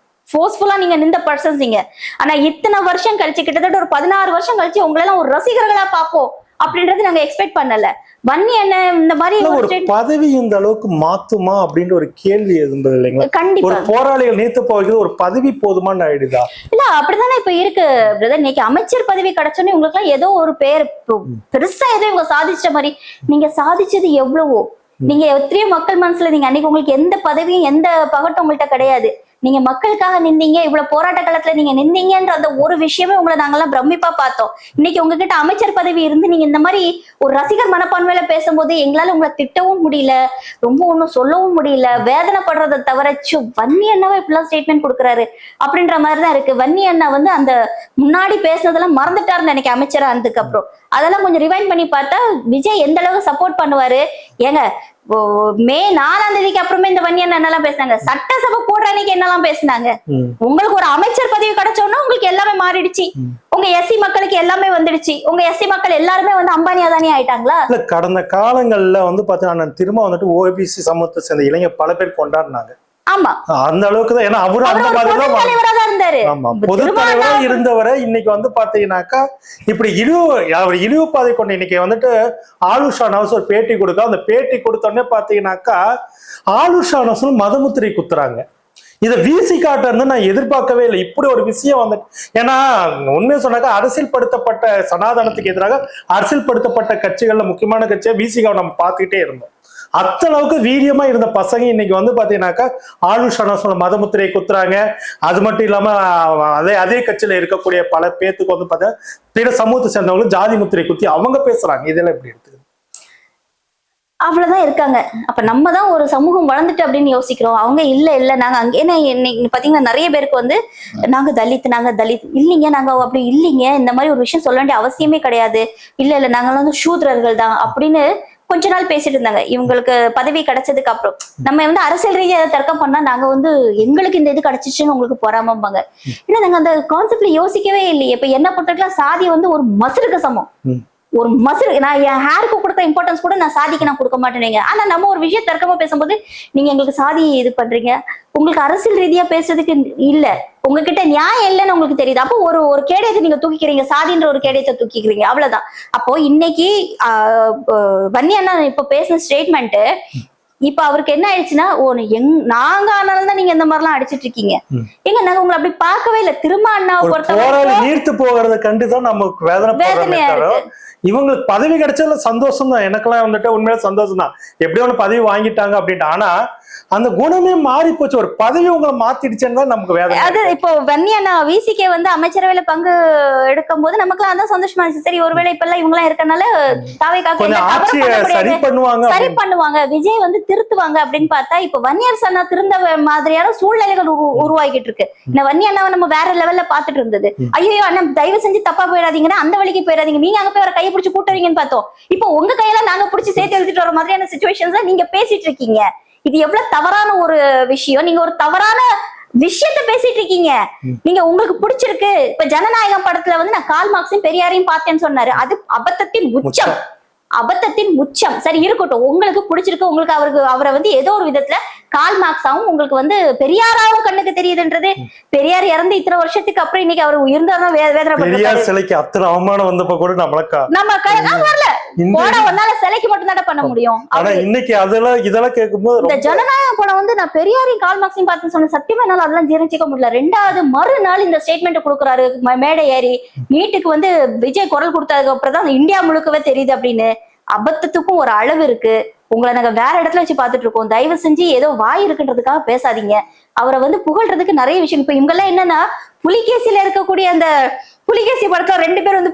ஃபோர்ஸ்ஃபுல்லா நீங்க நின்ற பர்சன்ஸ் நீங்க. ஆனா இத்தனை வருஷம் கழிச்சு, கிட்டத்தட்ட ஒரு 16 வருஷம் கழிச்சு உங்களெல்லாம் ஒரு ரசிகர்களா பார்ப்போம் அப்படின்றது நாங்க எக்ஸ்பெக்ட் பண்ணல. வன்னி என்ன இந்த மாதிரி ஒரு பதவி இந்த அளவுக்கு மாத்துமா அப்படின்ற ஒரு கேள்வி இருந்தது இல்லைங்களா? கண்டிப்பா ஒரு போராளிகள் நீத்து போகிறது ஒரு பதவி போதுமான்னு ஆயிடுதா? இல்ல அப்படித்தானே இப்ப இருக்கு பிரதர். இன்னைக்கு அமைச்சர் பதவி கிடைச்சோன்னே உங்களுக்கு எல்லாம் ஏதோ ஒரு பேர் பெருசா ஏதோ இவங்க சாதிச்ச மாதிரி. நீங்க சாதிச்சது எவ்வளவோ, நீங்க எத்தனையோ மக்கள் மனசுல நீங்க அன்னைக்கு உங்களுக்கு எந்த பதவியும் எந்த பகட்டும் உங்கள்கிட்ட கிடையாது. நீங்க மக்களுக்காக நின்றீங்க, இவ்வளவு போராட்ட காலத்துல நீங்க நின்றீங்கன்ற அந்த ஒரு விஷயமே உங்களை நாங்கெல்லாம் பிரமிப்பா பார்த்தோம். இன்னைக்கு உங்ககிட்ட அமைச்சர் பதவி இருந்து நீங்க இந்த மாதிரி ஒரு ரசிகர் மனப்பான்மையில பேசும்போது எங்களால உங்களை திட்டவும் முடியல, ரொம்ப ஒன்னும் சொல்லவும் முடியல, வேதனைப்படுறதை தவிர வன்னி அண்ணாவை இப்படிலாம் ஸ்டேட்மெண்ட் கொடுக்குறாரு அப்படின்ற மாதிரிதான் இருக்கு. வன்னி அண்ணா வந்து அந்த முன்னாடி பேசுனதெல்லாம் மறந்துட்டாருன்னு நினைக்க அமைச்சரா இருந்ததுக்கு அப்புறம். அதெல்லாம் கொஞ்சம் ரிவைண்ட் பண்ணி பார்த்தா விஜய் எந்த அளவுக்கு சப்போர்ட் பண்ணுவாரு. ஏங்க மே 4ஆம் தேதிக்கு அப்புறமே இந்த வன்னி அண்ணா என்னெல்லாம் பேசினாங்க, சட்டசபை போடுற அன்னைக்கு என்னெல்லாம் பேசினாங்க. உங்களுக்கு ஒரு அமைச்சர் பதவி கிடைச்சோன்னா உங்களுக்கு எல்லாமே மாறிடுச்சு. உங்க எஸ்சி மக்களுக்கு எல்லாமே வந்துடுச்சு. உங்க எஸ்சி மக்கள் எல்லாருமே வந்து அம்பானி அதானி ஆயிட்டாங்களா? இல்ல, கடந்த காலங்கள்ல வந்து பாத்தீங்கன்னா திரும்ப வந்துட்டு OBC சமூகத்தை சேர்ந்த இளைஞர் பல பேர் கொண்டாடினாங்க. ஆமா, அந்த அளவுக்கு தான். ஏன்னா அவரு அந்த மாதிரி தான் இருந்தாரு. பொது தலைவரா இருந்தவரை இன்னைக்கு வந்து பாத்தீங்கன்னாக்கா இப்படி இழிவு பாதை கொண்டு இன்னைக்கு வந்துட்டு ஆலுஷா நவஸ் ஒரு பேட்டி கொடுக்க, அந்த பேட்டி கொடுத்தோடனே பாத்தீங்கன்னாக்கா ஆலுஷா நவஸ் மதமுத்திரை குத்துறாங்க. இதை விசிகாட்ட இருந்து நான் எதிர்பார்க்கவே இல்லை. இப்படி ஒரு விஷயம் வந்து, ஏன்னா உண்மையை சொன்னாக்கா அரசியல்படுத்தப்பட்ட சனாதனத்துக்கு எதிராக அரசியல்படுத்தப்பட்ட கட்சிகள்ல முக்கியமான கட்சியா விசிகாவை நம்ம பார்த்துக்கிட்டே இருந்தோம். அத்தளவுக்கு வீரியமா இருந்த பசங்க இன்னைக்கு வந்து பாத்தீங்கன்னாக்கா ஆளுஷனா சொல்ல மதமுத்திரையை குத்துறாங்க. அது மட்டும் இல்லாம அதே கட்சியில இருக்கக்கூடிய பல பேத்துக்கு வந்து பார்த்தா பிற சமூகத்தை சேர்ந்தவங்களும் ஜாதி முத்திரை குத்தி அவங்க பேசுறாங்க. இதெல்லாம் எப்படி எடுத்துக்கு? அவ்வளவுதான் இருக்காங்க. அப்ப நம்ம தான் ஒரு சமூகம் வளர்ந்துட்டு அப்படின்னு யோசிக்கிறோம். அவங்க இல்ல நாங்க அங்க ஏன்னா இன்னைக்கு பாத்தீங்கன்னா நிறைய பேருக்கு வந்து நாங்க தலித் இல்லைங்க, நாங்க அப்படி இல்லைங்க, இந்த மாதிரி ஒரு விஷயம் சொல்ல வேண்டிய அவசியமே கிடையாது, இல்ல நாங்க வந்து சூத்ரர்கள் தான் அப்படின்னு கொஞ்ச நாள் பேசிட்டு இருந்தாங்க. இவங்களுக்கு பதவி கிடைச்சதுக்கு அப்புறம் நம்ம வந்து அரசியல் ரீதியா தர்க்கம் பண்ணா நாங்க வந்து எங்களுக்கு இந்த இது கிடைச்சிச்சுன்னு உங்களுக்கு பொறாமப்பாங்க. ஏன்னா நாங்க அந்த கான்செப்ட்ல யோசிக்கவே இல்லையே. இப்ப என்ன பொறுத்தவரைக்கும் சாதி வந்து ஒரு மசுருக்கு சமம். ஒரு மசுரு நான் என் ஹேருக்கு கொடுத்த இம்பார்ட்டன்ஸ் கூட நான் சாதிக்கு நான் கொடுக்க மாட்டேனீங்க. ஆனா நம்ம ஒரு விஷயம் தர்க்கமா பேசும்போது நீங்க எங்களுக்கு சாதி இது பண்றீங்க, உங்களுக்கு அரசியல் ரீதியா பேசுறதுக்கு இல்ல, உங்ககிட்ட நியாயம் இல்லைன்னு உங்களுக்கு தெரியுது. அப்போ ஒரு கேடயத்தை நீங்க தூக்கிக்கிறீங்க, சாதின்ற ஒரு கேடயத்தை தூக்கிக்கிறீங்க, அவ்வளவுதான். அப்போ இன்னைக்கு வன்னி அண்ணா இப்ப பேசின ஸ்டேட்மெண்ட் இப்ப அவருக்கு என்ன ஆயிடுச்சுன்னா, நாங்க ஆனாலும் தான் நீங்க இந்த மாதிரி எல்லாம் அடிச்சிட்டு இருக்கீங்க, எங்க நாங்க உங்களை அப்படி பார்க்கவே இல்லை. திரும்ப அண்ணாவை பொறுத்த நீர்த்து போகிறத கண்டுதான் நமக்கு வேதனையா இருக்கு. இவங்களுக்கு பதவி கிடைச்சதுல சந்தோஷம் தான், எனக்கெல்லாம் வந்துட்டு உண்மையில சந்தோஷம் தான், எப்படியோ ஒண்ணு பதவி வாங்கிட்டாங்க அப்படின்ட்டு. ஆனா அந்த குணமே மாறி போச்சு, ஒரு பதவி உங்களை மாத்திடுச்சேன்னு தான் நமக்கு வேதனை. அது இப்போ வன்னி அண்ணா விசிகே வந்து அமைச்சரவையில பங்கு எடுக்கும் போது நமக்குலாம் அதான் சந்தோஷமா இருந்துச்சு. சரி, ஒருவேளை இப்ப எல்லாம் இவங்க எல்லாம் இருக்கனால சரி பண்ணுவாங்க, விஜய் வந்து திருத்துவாங்க அப்படின்னு பார்த்தா இப்ப வன்னியரசு அண்ணா திருந்த மாதிரியான சூழ்நிலைகள் உருவாகிட்டு இருக்கு. இந்த வன்னி அண்ணாவை நம்ம வேற லெவல்ல பாத்துட்டு இருந்தது. ஐயோ அண்ணன் தயவு செஞ்சு தப்பா போயிடாதீங்கன்னா அந்த வழிக்கு போயிடாதீங்க, நீங்க அங்க போய் ஒரு கையை பிடிச்சி கூட்டுறீங்கன்னு பார்த்தோம். இப்போ உங்க கையெல்லாம் நாங்க பிடிச்சி சேர்த்து எழுதிட்டு வர மாதிரியான சிச்சுவேஷன்ஸ் தான் நீங்க பேசிட்டு இருக்கீங்க. இது எவ்வளவு தவறான ஒரு விஷயம். நீங்க ஒரு தவறான விஷயத்த பேசிட்டு இருக்கீங்க. நீங்க உங்களுக்கு பிடிச்சிருக்கு. இப்ப ஜனநாயகம் படத்துல வந்து நான் கால் மார்க்ஸையும் பெரியாரையும் பார்த்தேன்னு சொன்னாரு. அது அபத்தத்தின் உச்சம். சரி இருக்கட்டும், உங்களுக்கு பிடிச்சிருக்கு, உங்களுக்கு அவரை வந்து ஏதோ ஒரு விதத்துல கால் மார்க்ஸாவும் உங்களுக்கு வந்து பெரியாராவும் கண்ணுக்கு தெரியுதுன்றது. பெரியார் இறந்து இத்தனை வருஷத்துக்கு அப்புறம் இன்னைக்கு அவர் உயிர்ந்தாதான் வேதனை. சிலைக்கு அத்தனை அவமானம் வந்தப்ப கூட நம்ம வரல, ஒன்னால சிலைக்கு மட்டும் தான் பண்ண முடியும். இன்னைக்கு இதெல்லாம் கேட்கும்போது இந்த ஜனநாயக படம் வந்து நான் பெரியாரையும் கால் மார்க்ஸையும் பார்த்து சொன்ன சத்தியமா என்னால அதெல்லாம் ஜீரணிச்சிக்க முடியல. ரெண்டாவது மறுநாள் இந்த ஸ்டேட்மெண்ட் கொடுக்குறாரு மேடை ஏறி, நீட்டுக்கு வந்து விஜய் குரல் கொடுத்ததுக்கு அப்புறம் தான் இந்தியா முழுக்கவே தெரியுது அப்படின்னு. அபத்தத்துக்கும் ஒரு அளவு இருக்கு. உங்களை நாங்க வேற இடத்துல வச்சு பாத்துட்டு இருக்கோம். தயவு செஞ்சு ஏதோ வாய் இருக்குன்றதுக்காக பேசாதீங்க. அவரை வந்து புகழ்றதுக்கு நிறைய விஷயம். இப்ப இவங்க எல்லாம் என்னன்னா, புலிகேசியில இருக்கக்கூடிய அந்த புலிகேசி படத்துல 2 பேர் வந்து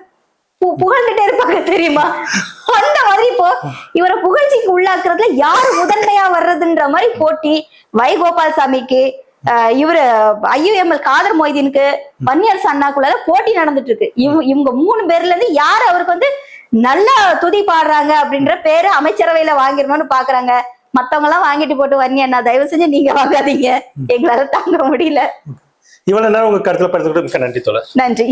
புகழ்ந்துட்டே இருப்பாங்க தெரியுமா, அந்த மாதிரி இப்போ இவரை புகழ்ச்சிக்கு உள்ளாக்குறதுல யாரு முதன்மையா வர்றதுன்ற மாதிரி போட்டி. வைகோபால்சாமிக்கு, இவரு IUML காதர் மொய்தீனுக்கு, வன்னியரசு அண்ணாக்குள்ள போட்டி நடந்துட்டு இருக்கு. இவங்க 3 பேர்ல இருந்து யாரு அவருக்கு வந்து நல்லா துதி பாடுறாங்க அப்படின்ற பேரு அமைச்சரவையில வாங்கிடணும்னு பாக்குறாங்க. மத்தவங்க எல்லாம் வாங்கிட்டு போட்டு வன்னி அண்ணா தயவு செஞ்சு நீங்க வாங்காதீங்க, எங்களால தாங்க முடியல. இவ்வளவு நேரம் உங்க கருத்துல படுத்துக்கிட்டு மிக்க நன்றி தோழர். நன்றி.